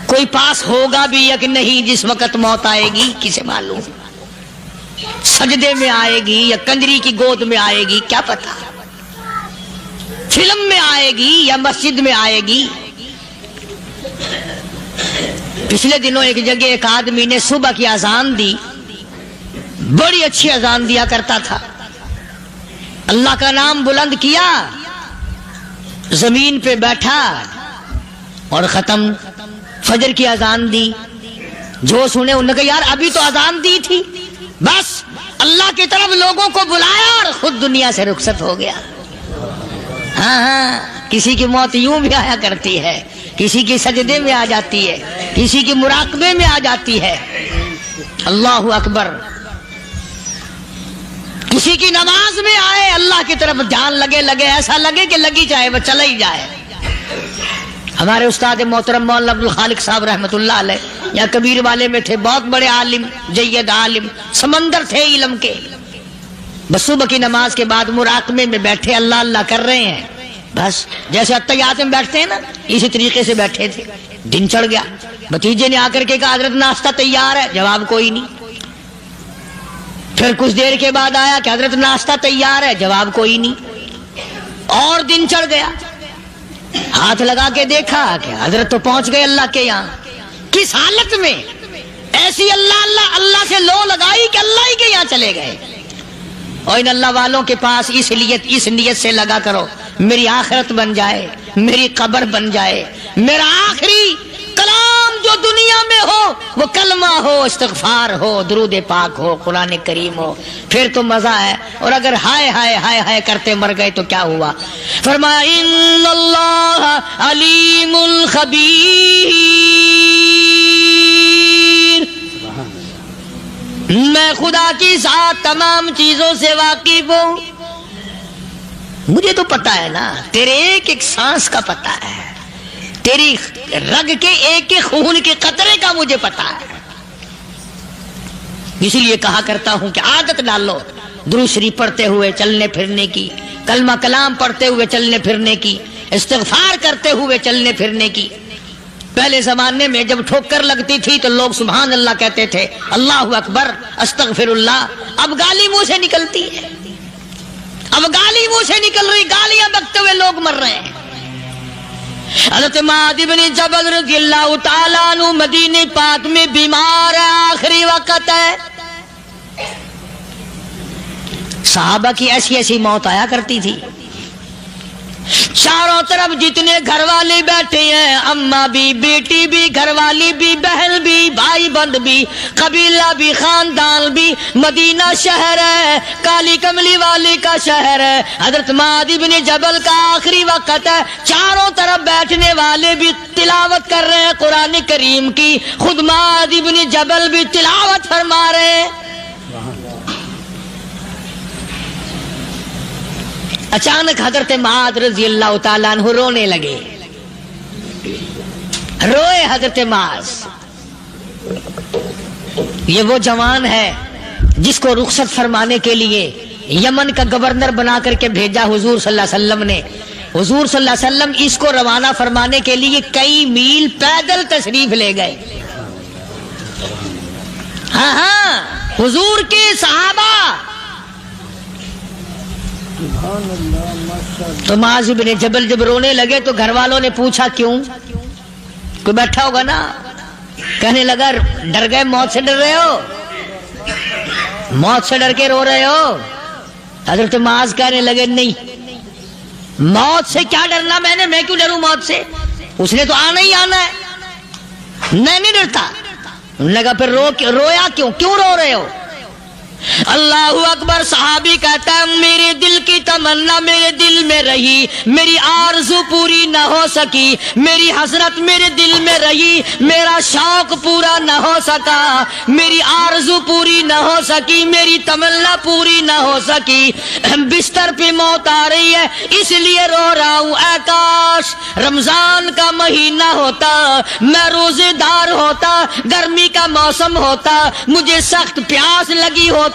کوئی پاس ہوگا بھی یا کہ نہیں جس وقت موت آئے گی؟ کسے معلوم؟ سجدے میں آئے گی یا کنجری کی گود میں آئے گی؟ کیا پتا. فلم میں آئے گی یا مسجد میں آئے گی؟ پچھلے دنوں ایک جگہ ایک آدمی نے صبح کی اذان دی، بڑی اچھی اذان دیا کرتا تھا، اللہ کا نام بلند کیا، زمین پہ بیٹھا اور ختم. فجر کی اذان دی، جو سنے انہوں نے کہا یار ابھی تو اذان دی تھی، بس اللہ کی طرف لوگوں کو بلایا اور خود دنیا سے رخصت ہو گیا. ہاں کسی کی موت یوں بھی آیا کرتی ہے، کسی کی سجدے میں آ جاتی ہے، کسی کی مراقبے میں آ جاتی ہے. اللہ اکبر. کسی کی نماز میں آئے، اللہ کی طرف دھیان لگے ایسا لگے کہ لگی جائے وہ چلا ہی جائے. ہمارے استاد محترم مولانا عبد الخالق صاحب رحمۃ اللہ علیہ یا کبیر والے میں تھے، بہت بڑے عالم، جید عالم، سمندر تھے علم کے. بس صبح کی نماز کے بعد مراقبے میں بیٹھے، اللہ اللہ کر رہے ہیں، بس جیسے اتحیات میں بیٹھتے ہیں نا اسی طریقے سے بیٹھے تھے. دن چڑھ گیا، بھتیجے نے آ کر کے کہا حضرت ناشتہ تیار ہے، جواب کوئی نہیں. پھر کچھ دیر کے بعد آیا کہ حضرت ناشتہ تیار ہے، جواب کوئی نہیں. اور دن چڑھ گیا، ہاتھ لگا کے دیکھا کہ حضرت تو پہنچ گئے اللہ کے یہاں. کس حالت میں؟ ایسی اللہ اللہ اللہ سے لو لگائی کہ اللہ ہی کے یہاں چلے گئے. اور ان اللہ والوں کے پاس اس نیت سے لگا کرو میری آخرت بن جائے، میری قبر بن جائے، میرا آخری کلام جو دنیا میں ہو وہ کلمہ ہو، استغفار ہو، درود پاک ہو، قرآن کریم ہو، پھر تو مزہ ہے. اور اگر ہائے ہائے ہائے ہائے کرتے مر گئے تو کیا ہوا؟ فرمایا ان اللہ علیم خبیر، میں خدا کی ذات تمام چیزوں سے واقف ہوں. مجھے تو پتا ہے نا، تیرے ایک ایک سانس کا پتا ہے، تیری رگ کے ایک ایک خون کے قطرے کا مجھے پتا ہے. اسی لیے کہا کرتا ہوں کہ عادت ڈالو درود شریف پڑھتے ہوئے چلنے پھرنے کی، کلمہ کلام پڑھتے ہوئے چلنے پھرنے کی، استغفار کرتے ہوئے چلنے پھرنے کی. پہلے زمانے میں جب ٹھوکر لگتی تھی تو لوگ سبحان اللہ کہتے تھے، اللہ اکبر، استغفر اللہ. اب گالی منہ سے نکلتی ہے، اب گالی منہ سے نکل رہی، گالیاں بکتے ہوئے لوگ مر رہے ہیں. حضرت معاذ بن جبل رضی اللہ تعالیٰ عنہ مدینہ پاک میں بیمار ہے، آخری وقت ہے. صحابہ کی ایسی ایسی موت آیا کرتی تھی. چاروں طرف جتنے گھر والے بیٹھے ہیں، اماں بھی، بیٹی بھی، گھر والی بھی، بہن بھی، بھائی بند بھی، قبیلہ بھی، خاندان بھی. مدینہ شہر ہے، کالی کملی والی کا شہر ہے. حضرت معاذ بن جبل کا آخری وقت ہے. چاروں طرف بیٹھنے والے بھی تلاوت کر رہے ہیں قرآن کریم کی، خود معاذ بن جبل بھی تلاوت فرما رہے ہیں. اچانک حضرت معاذ رضی اللہ تعالیٰ عنہ رونے لگے. روئے حضرت معاذ. یہ وہ جوان ہے جس کو رخصت فرمانے کے لیے یمن کا گورنر بنا کر کے بھیجا حضور صلی اللہ علیہ وسلم نے. حضور صلی اللہ علیہ وسلم اس کو روانہ فرمانے کے لیے کئی میل پیدل تشریف لے گئے. ہاں حضور کے صحابہ تو معاذ بن جبل جب رونے لگے تو گھر والوں نے پوچھا کیوں؟ کوئی بیٹھا ہوگا نا، کہنے لگا ڈر گئے، موت سے ڈر رہے ہو، موت سے ڈر کے رو رہے ہو؟ حضرت معاذ کہنے لگے نہیں، موت سے کیا ڈرنا، میں کیوں ڈروں موت سے، اس نے تو آنا ہی آنا ہے، میں نہیں ڈرتا۔ انہوں نے کہا پھر رویا کیوں رو رہے ہو؟ اللہ اکبر۔ صحابی کہتا ہے میرے دل کی تمنا میرے دل میں رہی، میری آرزو پوری نہ ہو سکی، میری حسرت میرے دل میں رہی، میرا شوق پورا نہ ہو سکا، میری آرزو پوری نہ ہو سکی، میری تمنا پوری نہ ہو سکی، بستر پہ موت آ رہی ہے اس لیے رو رہا ہوں۔ اے کاش رمضان کا مہینہ ہوتا، میں روزے دار ہوتا، گرمی کا موسم ہوتا، مجھے سخت پیاس لگی ہوتی،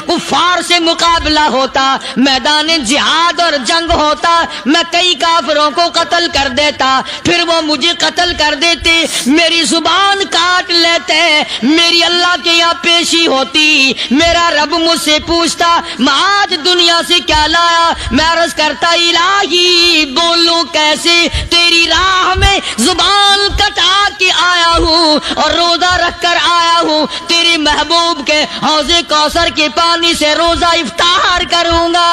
کفار سے مقابلہ ہوتا، میدان جہاد اور جنگ ہوتا، میں کئی کافروں کو قتل کر دیتا، پھر وہ مجھے قتل کر دیتے، میری زبان کاٹ لیتے، میری اللہ کے یہاں پیشی ہوتی، میرا رب مجھ سے پوچھتا معاذ دنیا سے کیا لایا؟ میں عرض کرتا الہی بولوں کیسے، تیری راہ میں زبان کٹا کے آیا ہوں اور روزہ رکھ کر آیا ہوں، تیرے محبوب کے حوض کوثر کے پانی سے روزہ افطار کروں گا۔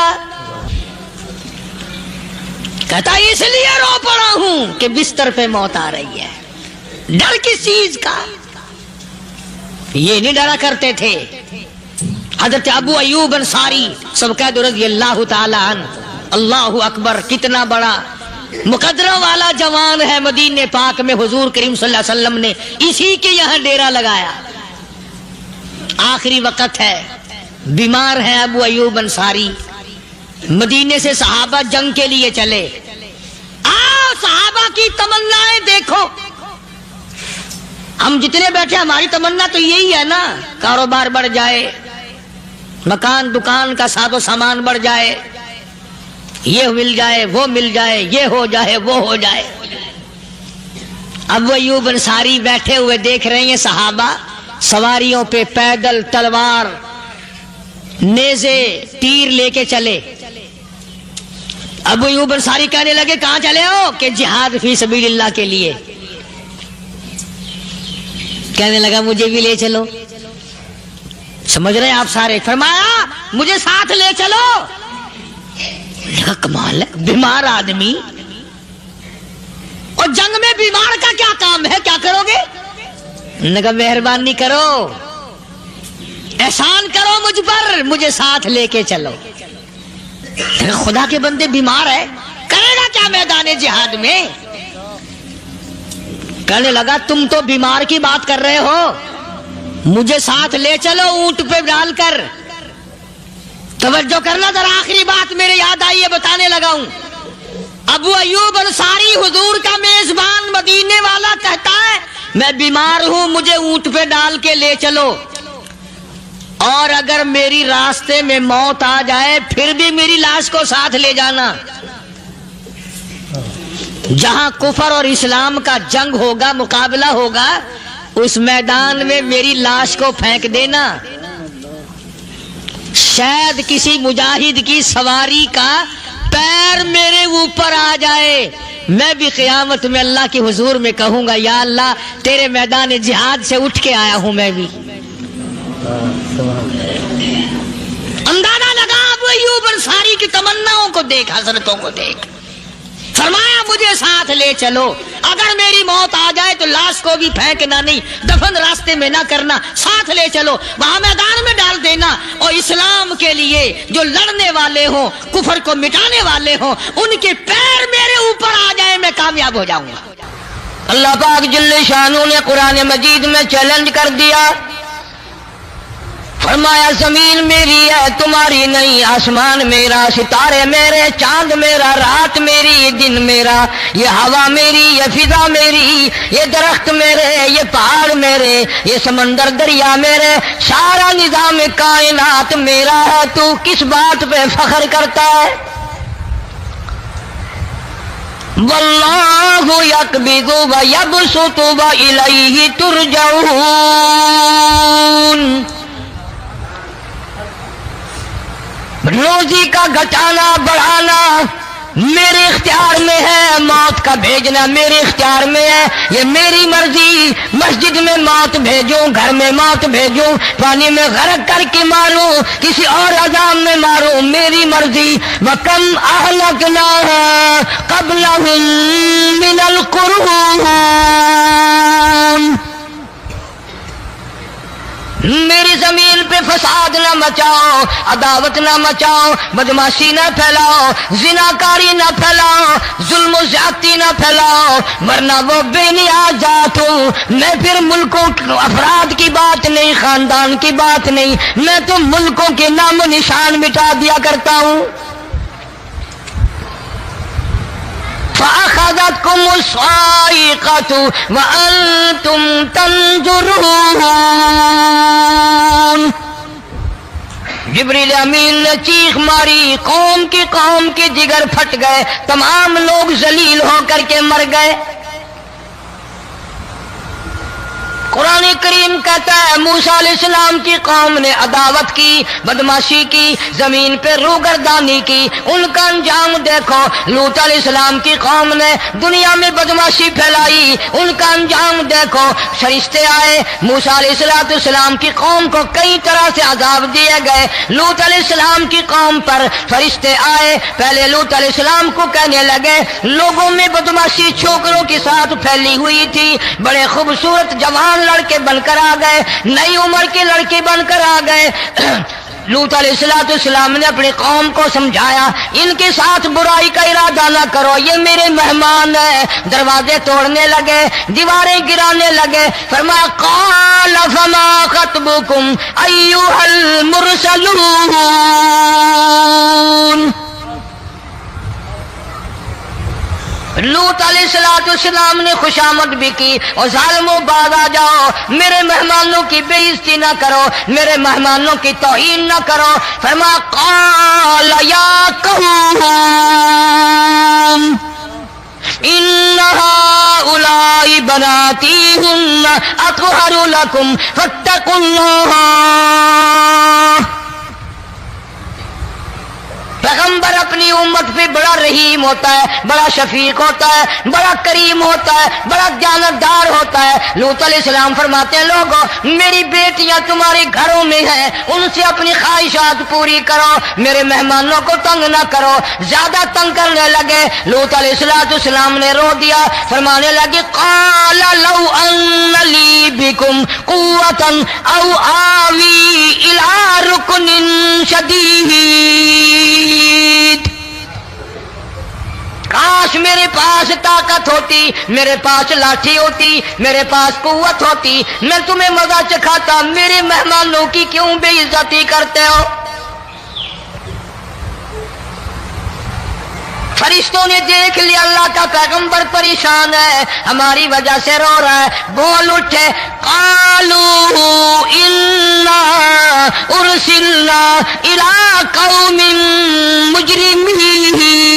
کہتا اس لیے رو پڑا ہوں کہ بستر پہ موت آ رہی ہے۔ ڈر کس چیز کا؟ یہ نہیں ڈرا کرتے تھے۔ حضرت ابو ایوب انصاری سب کہہ دو رضی اللہ تعالی عنہ، اللہ اکبر، کتنا بڑا مقدرہ والا جوان ہے۔ مدینے پاک میں حضور کریم صلی اللہ علیہ وسلم نے اسی کے یہاں ڈیرا لگایا، آخری وقت ہے، بیمار ہے ابو ایوب انصاری، مدینے سے صحابہ جنگ کے لیے چلے۔ آؤ صحابہ کی تمنائیں دیکھو، ہم جتنے بیٹھے ہماری تمنا تو یہی ہے نا، کاروبار بڑھ جائے، مکان دکان کا ساز و سامان بڑھ جائے، یہ مل جائے وہ مل جائے، یہ ہو جائے وہ ہو جائے۔ ابو ایوب انصاری بیٹھے ہوئے دیکھ رہے ہیں صحابہ سواریوں پہ پیدل تلوار نیزے تیر لے کے چلے۔ ابو ایوب انصاری کہنے لگے کہاں چلے ہو؟ کہ جہاد فی سبیل اللہ کے لیے۔ کہنے لگا مجھے بھی لے چلو۔ سمجھ رہے ہیں آپ سارے؟ فرمایا مجھے ساتھ لے چلو۔ کہا کمال ہے، بیمار آدمی اور جنگ میں بیمار کا کیا کام ہے، کیا کرو گے؟ نے کہا مہربانی کرو، احسان کرو مجھ پر، مجھے ساتھ لے کے چلو۔ خدا کے بندے بیمار ہے، کرے گا کیا میدان جہاد میں؟ کہنے لگا تم تو بیمار کی بات کر رہے ہو، مجھے ساتھ لے چلو اونٹ پہ ڈال کر۔ توجہ کرنا ذرا، آخری بات میرے یاد آئی ہے، بتانے لگا ہوں۔ ابو ایوب انصاری حضور کا میزبان مدینے والا کہتا ہے میں بیمار ہوں، مجھے اونٹ پہ ڈال کے لے چلو، اور اگر میری راستے میں موت آ جائے پھر بھی میری لاش کو ساتھ لے جانا۔ جہاں کفر اور اسلام کا جنگ ہوگا، مقابلہ ہوگا، اس میدان میں میری لاش کو پھینک دینا۔ شاید کسی مجاہد کی سواری کا پیر میرے اوپر آ جائے، میں بھی قیامت میں اللہ کے حضور میں کہوں گا یا اللہ تیرے میدان جہاد سے اٹھ کے آیا ہوں میں بھی۔ اندازہ لگا ابو ایوب انصاری کی تمناؤں کو دیکھ، حضرتوں کو دیکھ، فرمایا مجھے ساتھ لے چلو، اگر میری موت آ جائے تو لاش کو بھی پھینکنا نہیں، دفن راستے میں نہ کرنا، ساتھ لے چلو، وہاں میدان میں ڈال دینا، اور اسلام کے لیے جو لڑنے والے ہوں، کفر کو مٹانے والے ہوں، ان کے پیر میرے اوپر آ جائے، میں کامیاب ہو جاؤں گا۔ اللہ پاک جل شانہ نے قرآن مجید میں چیلنج کر دیا، فرمایا زمین میری ہے تمہاری نہیں، آسمان میرا، ستارے میرے، چاند میرا، رات میری، دن میرا، یہ ہوا میری، یہ فضا میری، یہ درخت میرے، یہ پہاڑ میرے، یہ سمندر دریا میرے، سارا نظام کائنات میرا ہے، تو کس بات پہ فخر کرتا ہے؟ واللہ یقبض ویبسط والیہ ترجعون۔ روزی کا گھٹانا بڑھانا میرے اختیار میں ہے، موت کا بھیجنا میرے اختیار میں ہے، یہ میری مرضی۔ مسجد میں موت بھیجوں، گھر میں موت بھیجوں، پانی میں غرق کر کے ماروں، کسی اور عذاب میں ماروں، میری مرضی۔ وَكَمْ أَهْلَكْنَا قَبْلَهُم مِّنَ الْقُرُونِ، میری زمین پہ فساد نہ مچاؤ، عداوت نہ مچاؤ، بدماشی نہ پھیلاؤ، زناکاری نہ پھیلاؤ، ظلم و زیادتی نہ پھیلاؤ، ورنہ وہ بے نیاز ذات ہوں۔ میں پھر ملکوں افراد کی بات نہیں، خاندان کی بات نہیں، میں تو ملکوں کے نام و نشان مٹا دیا کرتا ہوں۔ فَأَخَذَتْكُمُ الصَّاعِقَةُ وَأَنْتُمْ تَنْظُرُونَ، جبریل امین نے چیخ ماری، قوم کے جگر پھٹ گئے، تمام لوگ ذلیل ہو کر کے مر گئے۔ قرآن کریم کہتا ہے موسیٰ علیہ السلام کی قوم نے عداوت کی، بدماشی کی، زمین پہ روگردانی کی، ان کا انجام دیکھو۔ لوط علیہ السلام کی قوم نے دنیا میں بدماشی پھیلائی، ان کا انجام دیکھو۔ فرشتے آئے، موسیٰ علیہ السلام کی قوم کو کئی طرح سے عذاب دیے گئے۔ لوط علیہ السلام کی قوم پر فرشتے آئے، پہلے لوط علیہ السلام کو کہنے لگے، لوگوں میں بدماشی چھوکروں کے ساتھ پھیلی ہوئی تھی، بڑے خوبصورت جوان لڑکے بن کر آ گئے، نئی عمر کے لڑکے بن کر آ گئے۔ لوط علیہ السلام نے اپنی قوم کو سمجھایا، ان کے ساتھ برائی کا ارادہ نہ کرو، یہ میرے مہمان ہیں۔ دروازے توڑنے لگے، دیواریں گرانے لگے، فرمایا قال فما خطبكم ايها المرسلون۔ لوط علیہ السلام نے خوشامد بھی کی، اور ظالموں باز آ جاؤ، میرے مہمانوں کی بے عزتی نہ کرو، میرے مہمانوں کی توہین نہ کرو۔ فرمایا قال یا قوم ان هؤلاء بناتی هن اطهر لكم فاتقوا الله۔ پیغمبر اپنی امت پہ بڑا رحیم ہوتا ہے، بڑا شفیق ہوتا ہے، بڑا کریم ہوتا ہے، بڑا دیانتدار ہوتا ہے۔ لوط علیہ السلام فرماتے ہیں لوگوں میری بیٹیاں تمہارے گھروں میں ہیں، ان سے اپنی خواہشات پوری کرو، میرے مہمانوں کو تنگ نہ کرو۔ زیادہ تنگ کرنے لگے، لوط علیہ السلام نے رو دیا، فرمانے لگے قال لو ان لی بکم قوة او آوی الی رکن شدید، کاش میرے پاس طاقت ہوتی، میرے پاس لاٹھی ہوتی، میرے پاس قوت ہوتی، میں تمہیں مزہ چکھاتا، میرے مہمانوں کی کیوں بے عزتی کرتے ہو؟ فرشتوں نے دیکھ لیا اللہ کا پیغمبر پریشان ہے، ہماری وجہ سے رو رہا ہے، بول اٹھے قالوا انا ارسلنا الى قوم مجرمین۔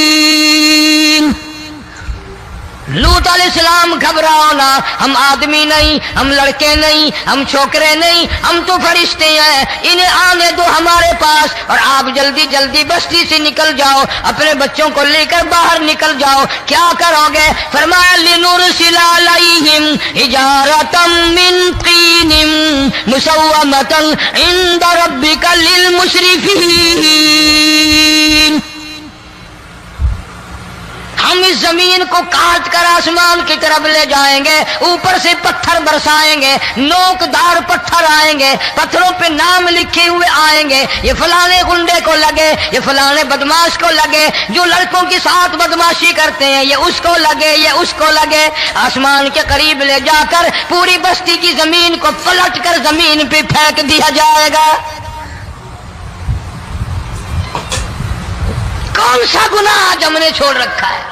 لوط علیہ السلام گھبراؤ نہ، ہم آدمی نہیں، ہم لڑکے نہیں، ہم چھوکرے نہیں، ہم تو فرشتے ہیں، انہیں آنے دو ہمارے پاس، اور آپ جلدی جلدی بستی سے نکل جاؤ، اپنے بچوں کو لے کر باہر نکل جاؤ۔ کیا کرو گے؟ فرمایا لنرسل علیہم حجارۃ من طین مسومۃ عند ربک للمسرفین، ہم اس زمین کو کاٹ کر آسمان کی طرف لے جائیں گے، اوپر سے پتھر برسائیں گے، نوکدار پتھر آئیں گے، پتھروں پہ نام لکھے ہوئے آئیں گے، یہ فلانے گنڈے کو لگے، یہ فلانے بدماش کو لگے، جو لڑکوں کے ساتھ بدماشی کرتے ہیں یہ اس کو لگے، یہ اس کو لگے۔ آسمان کے قریب لے جا کر پوری بستی کی زمین کو پلٹ کر زمین پہ پھینک دیا جائے گا۔ کون سا گناہ آج ہم نے چھوڑ رکھا ہے؟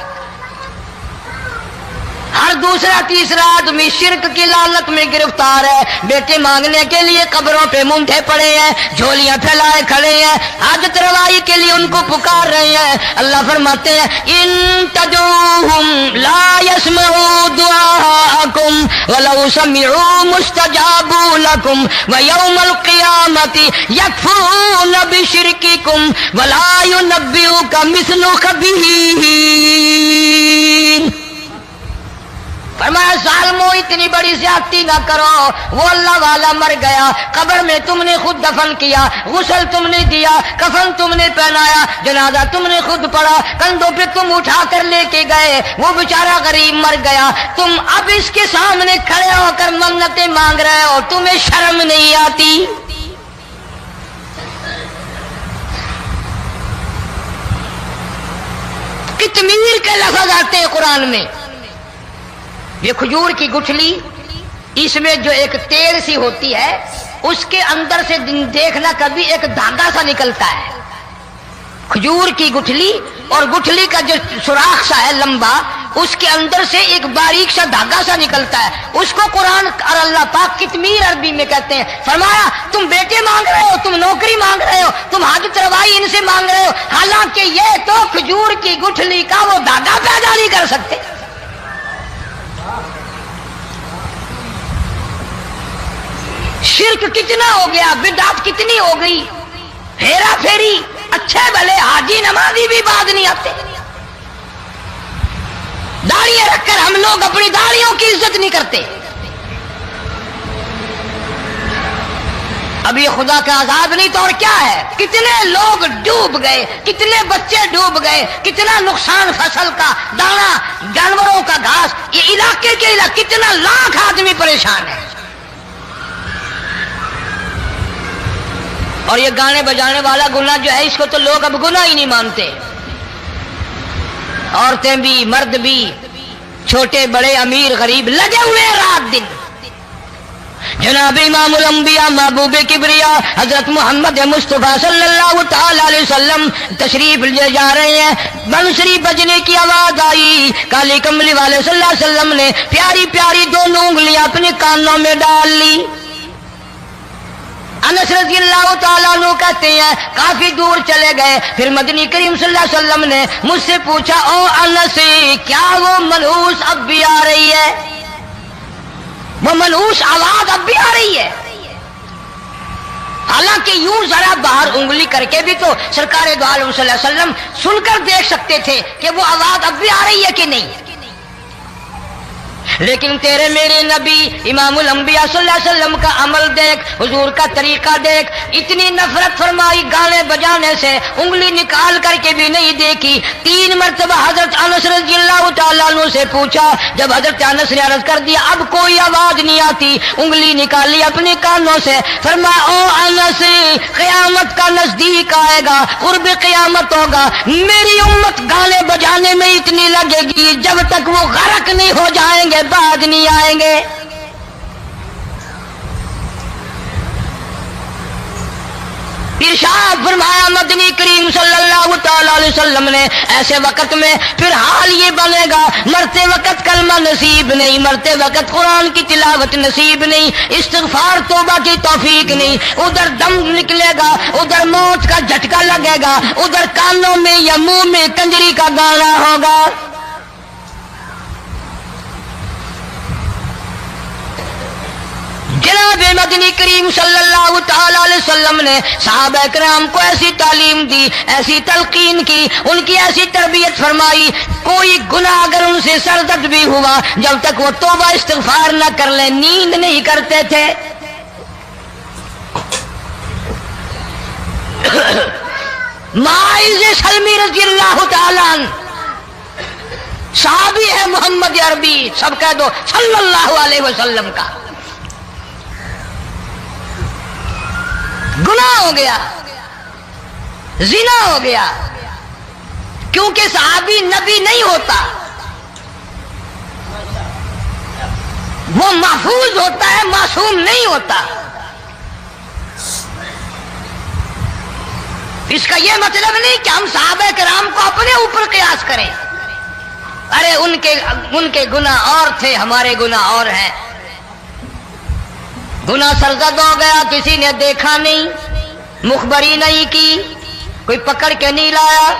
ہر دوسرا تیسرا آدمی شرک کی لعنت میں گرفتار ہے، بیٹے مانگنے کے لیے قبروں پہ منڈے پڑے ہیں، جھولیاں پھیلائے کھڑے ہیں، حاجت روائی کے لیے ان کو پکار رہے ہیں۔ اللہ فرماتے ہیں ان تدعوہم لا يسمعوا دعاءکم ولو سمعوا مستجابوا لكم ويوم القيامة يكفرون بشرككم ولا ينبئك مثل خبير۔ فرمایا ظالمو اتنی بڑی زیادتی نہ کرو، وہ اللہ والا مر گیا، قبر میں تم نے خود دفن کیا، غسل تم نے دیا، کفن تم نے پہنایا، جنازہ تم نے خود پڑھا، کندھوں پہ تم اٹھا کر لے کے گئے، وہ بیچارہ غریب مر گیا، تم اب اس کے سامنے کھڑے ہو کر منتیں مانگ رہے ہو، تمہیں شرم نہیں آتی؟ کتمیر کے لفظ آتے ہیں قرآن میں۔ یہ کھجور کی گٹھلی، اس میں جو ایک تیل سی ہوتی ہے، اس کے اندر سے دیکھنا کبھی ایک دھاگا سا نکلتا ہے، کھجور کی گٹھلی، اور گٹھلی کا جو سوراخ سا ہے لمبا، اس کے اندر سے ایک باریک سا دھاگا سا نکلتا ہے، اس کو قرآن اور اللہ پاک کتمیر عربی میں کہتے ہیں۔ فرمایا تم بیٹے مانگ رہے ہو، تم نوکری مانگ رہے ہو، تم حاجت روائی ان سے مانگ رہے ہو، حالانکہ یہ تو کھجور کی گٹھلی کا وہ دھاگا پیدا نہیں کر سکتے۔ شرک کتنا ہو گیا، بدعت کتنی ہو گئی، ہیرا پھیری، اچھے بھلے حاجی نمازی بھی بعد نہیں آتے، داڑیاں رکھ کر ہم لوگ اپنی داڑیوں کی عزت نہیں کرتے۔ اب یہ خدا کا عذاب نہیں تو اور کیا ہے؟ کتنے لوگ ڈوب گئے، کتنے بچے ڈوب گئے، کتنا نقصان فصل کا، دانا، جانوروں کا گھاس، یہ علاقے کے علاقے کتنا لاکھ آدمی پریشان ہے۔ اور یہ گانے بجانے والا گناہ جو ہے، اس کو تو لوگ اب گناہ ہی نہیں مانتے، عورتیں بھی، مرد بھی، چھوٹے بڑے، امیر غریب، لگے ہوئے رات دن۔ جناب امام الانبیاء محبوب کبریا حضرت محمد مصطفیٰ صلی اللہ تعالی علیہ وسلم تشریف لے جا رہے ہیں، بنسری بجنے کی آواز آئی، کالی کملی والے صلی اللہ علیہ وسلم نے پیاری پیاری دونوں انگلیاں اپنے کانوں میں ڈال لی۔ انس رضی اللہ تعالیٰ عنہ کہتے ہیں کافی دور چلے گئے، پھر مدنی کریم صلی اللہ علیہ وسلم نے مجھ سے پوچھا، او انس کیا وہ منحوس اب بھی آ رہی ہے؟ وہ منحوس آواز اب بھی آ رہی ہے؟ حالانکہ یوں ذرا باہر انگلی کر کے بھی تو سرکار دو عالم صلی اللہ علیہ وسلم سن کر دیکھ سکتے تھے کہ وہ آواز اب بھی آ رہی ہے کہ نہیں، لیکن تیرے میرے نبی امام الانبیاء صلی اللہ علیہ وسلم کا عمل دیکھ، حضور کا طریقہ دیکھ، اتنی نفرت فرمائی گانے بجانے سے، انگلی نکال کر کے بھی نہیں دیکھی۔ 3 مرتبہ حضرت انس رضی اللہ تعالیٰ عنہ سے پوچھا، جب حضرت انس نے عرض کر دیا اب کوئی آواز نہیں آتی، انگلی نکالی اپنے کانوں سے، فرمایا او انس قیامت کا نزدیک آئے گا، قرب قیامت ہوگا، میری امت گانے بجانے میں اتنی لگے گی جب تک وہ غرق نہیں ہو جائیں گے بعد نہیں آئیں گے۔ ارشاد فرمایا مدنی کریم صلی اللہ تعالی علیہ وسلم نے، ایسے وقت میں پھر حال یہ بنے گا، مرتے وقت کلمہ نصیب نہیں، مرتے وقت قرآن کی تلاوت نصیب نہیں، استغفار توبہ کی توفیق نہیں، ادھر دم نکلے گا، ادھر موت کا جھٹکا لگے گا، ادھر کانوں میں یا منہ میں کنجری کا گانا ہوگا۔ جناب مدنی کریم صلی اللہ تعالی علیہ وسلم نے صحابہ کرام کو ایسی تعلیم دی، ایسی تلقین کی، ان کی ایسی تربیت فرمائی، کوئی گناہ اگر ان سے سرزد بھی ہوا جب تک وہ توبہ استغفار نہ کر لیں نیند نہیں کرتے تھے۔ معاذ سلمی رضی اللہ تعالیٰ عنہ صحابی ہے محمد عربی، سب کہہ دو صلی اللہ علیہ وسلم کا، گناہ ہو گیا، زنا ہو گیا، کیونکہ صحابی نبی نہیں ہوتا، وہ محفوظ ہوتا ہے، معصوم نہیں ہوتا۔ اس کا یہ مطلب نہیں کہ ہم صحابہ کرام کو اپنے اوپر قیاس کریں، ارے ان کے گناہ اور تھے، ہمارے گناہ اور ہیں۔ گناہ سرزد ہو گیا، کسی نے دیکھا نہیں، مخبری نہیں کی، کوئی پکڑ کے نہیں لایا،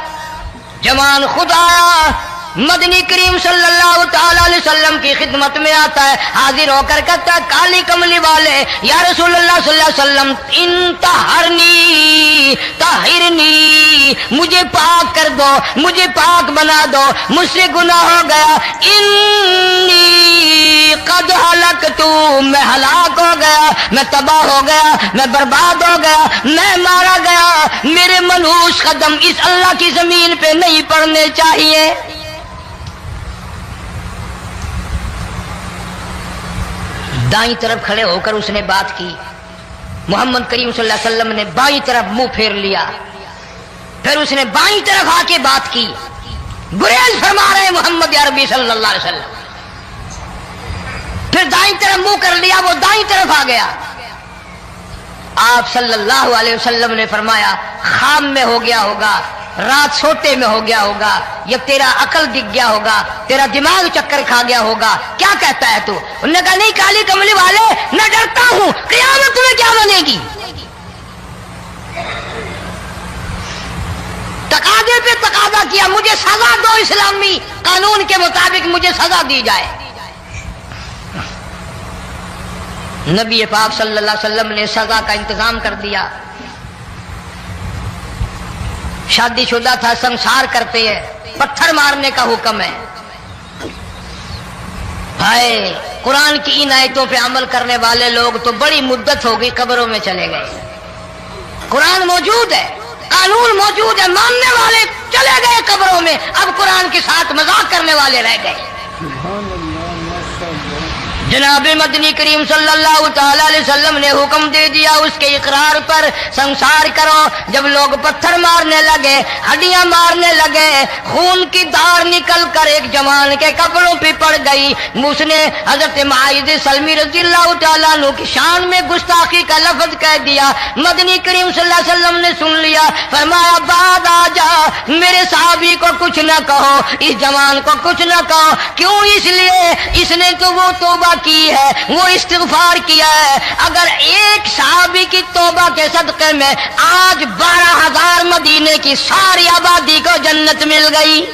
جوان خود آیا، مدنی کریم صلی اللہ تعالی علیہ وسلم کی خدمت میں آتا ہے، حاضر ہو کر کہتا ہے کالی کملی والے یا رسول اللہ صلی اللہ علیہ وسلم انتہرنی طہرنی، مجھے پاک کر دو، مجھے پاک بنا دو، مجھ سے گناہ ہو گیا، انی قد ہلکت، میں ہلاک ہو گیا، میں تباہ ہو گیا، میں برباد ہو گیا، میں مارا گیا، میرے منحوس قدم اس اللہ کی زمین پہ نہیں پڑنے چاہیے۔ دائیں طرف کھڑے ہو کر اس نے بات کی، محمد کریم صلی اللہ علیہ وسلم نے بائیں طرف منہ پھیر لیا، پھر اس نے بائیں طرف آ کے بات کی، گریز فرما رہے محمد عربی صلی اللہ علیہ وسلم، پھر دائیں طرف منہ کر لیا، وہ دائیں طرف آ گیا۔ آپ صلی اللہ علیہ وسلم نے فرمایا خواب میں ہو گیا ہوگا، رات سوتے میں ہو گیا ہوگا، یا تیرا عقل دکھ گیا ہوگا، تیرا دماغ چکر کھا گیا ہوگا، کیا کہتا ہے تو؟ انہوں نے کہا نہیں کالی کملی والے، میں ڈرتا ہوں قیامت میں کیا بنے گی۔ تقاضے پہ تقاضا کیا، مجھے سزا دو، اسلامی قانون کے مطابق مجھے سزا دی جائے۔ نبی پاک صلی اللہ علیہ وسلم نے سزا کا انتظام کر دیا۔ شادی شدہ تھا، سنسار کرتے ہیں، پتھر مارنے کا حکم ہے۔ ہائے قرآن کی ان آیتوں پہ عمل کرنے والے لوگ تو بڑی مدت ہو گئی قبروں میں چلے گئے۔ قرآن موجود ہے، قانون موجود ہے، ماننے والے چلے گئے قبروں میں، اب قرآن کے ساتھ مذاق کرنے والے رہ گئے۔ جناب مدنی کریم صلی اللہ تعالی علیہ وسلم نے حکم دے دیا اس کے اقرار پر سنسار کرو۔ جب لوگ پتھر مارنے لگے، ہڈیاں مارنے لگے، خون کی دھار نکل کر ایک جوان کے کپڑوں پہ پڑ گئی، اس نے حضرت معاذ سلمی رضی اللہ تعالیٰ عنہ کی شان میں گستاخی کا لفظ کہہ دیا۔ مدنی کریم صلی اللہ علیہ وسلم نے سن لیا، فرمایا بعد آ جا، میرے صحابی کو کچھ نہ کہو، اس جوان کو کچھ نہ کہو۔ کیوں؟ اس لیے اس نے تو وہ توبہ کی ہے، وہ استغفار کیا ہے۔ اگر ایک صحابی کی توبہ کے صدقے میں آج 12,000 مدینے کی ساری آبادی کو جنت مل گئی۔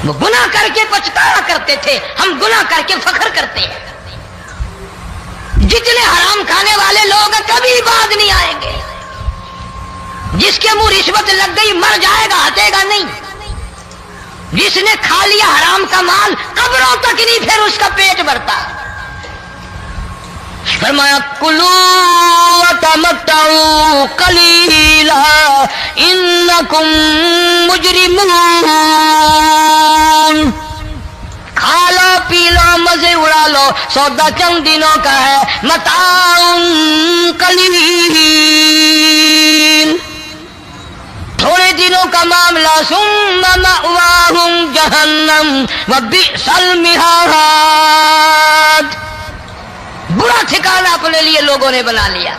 وہ گناہ کر کے پچھتایا کرتے تھے، ہم گناہ کر کے فخر کرتے ہیں۔ جتنے حرام کھانے والے لوگ ہیں کبھی بعد نہیں آئیں گے۔ جس کے منہ رشوت لگ گئی مر جائے گا، ہٹے گا نہیں۔ جس نے کھا لیا حرام کا مال قبروں تک نہیں پھر اس کا پیٹ بھرتا۔ فرمایا کلو وتمتعوا قلیلا انکم مجرمون، کھا لو پی لو مزے اڑا لو، سودا چند دنوں کا ہے، متاع قلیل، تھوڑے دنوں کا معاملہ، ثم مأواہم جہنم وبئس المہاد، برا ٹھکانہ اپنے لیے لوگوں نے بنا لیا۔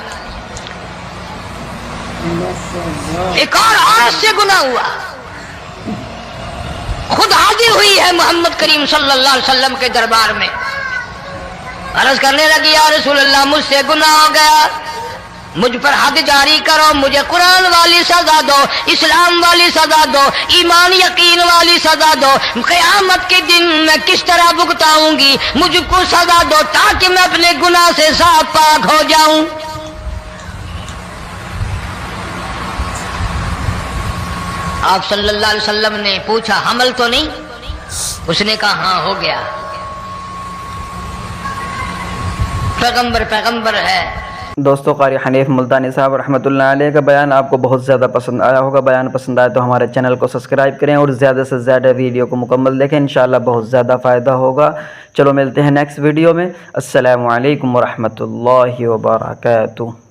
ایک اور عورت سے گناہ ہوا، خود حاضر ہوئی ہے محمد کریم صلی اللہ علیہ وسلم کے دربار میں، عرض کرنے لگی یا رسول اللہ مجھ سے گناہ ہو گیا، مجھ پر حد جاری کرو، مجھے قرآن والی سزا دو، اسلام والی سزا دو، ایمان یقین والی سزا دو، قیامت کے دن میں کس طرح بھگتاؤں گی، مجھ کو سزا دو تاکہ میں اپنے گناہ سے صاف پاک ہو جاؤں۔ آپ صلی اللہ علیہ وسلم نے پوچھا حمل تو نہیں؟ اس نے کہا ہاں ہو گیا۔ پیغمبر ہے۔ دوستوں قاری حنیف ملتانی صاحب رحمۃ اللہ علیہ کا بیان آپ کو بہت زیادہ پسند آیا ہوگا۔ بیان پسند آئے تو ہمارے چینل کو سبسکرائب کریں اور زیادہ سے زیادہ ویڈیو کو مکمل دیکھیں، انشاءاللہ بہت زیادہ فائدہ ہوگا۔ چلو ملتے ہیں نیکسٹ ویڈیو میں۔ السلام علیکم ورحمۃ اللہ وبرکاتہ۔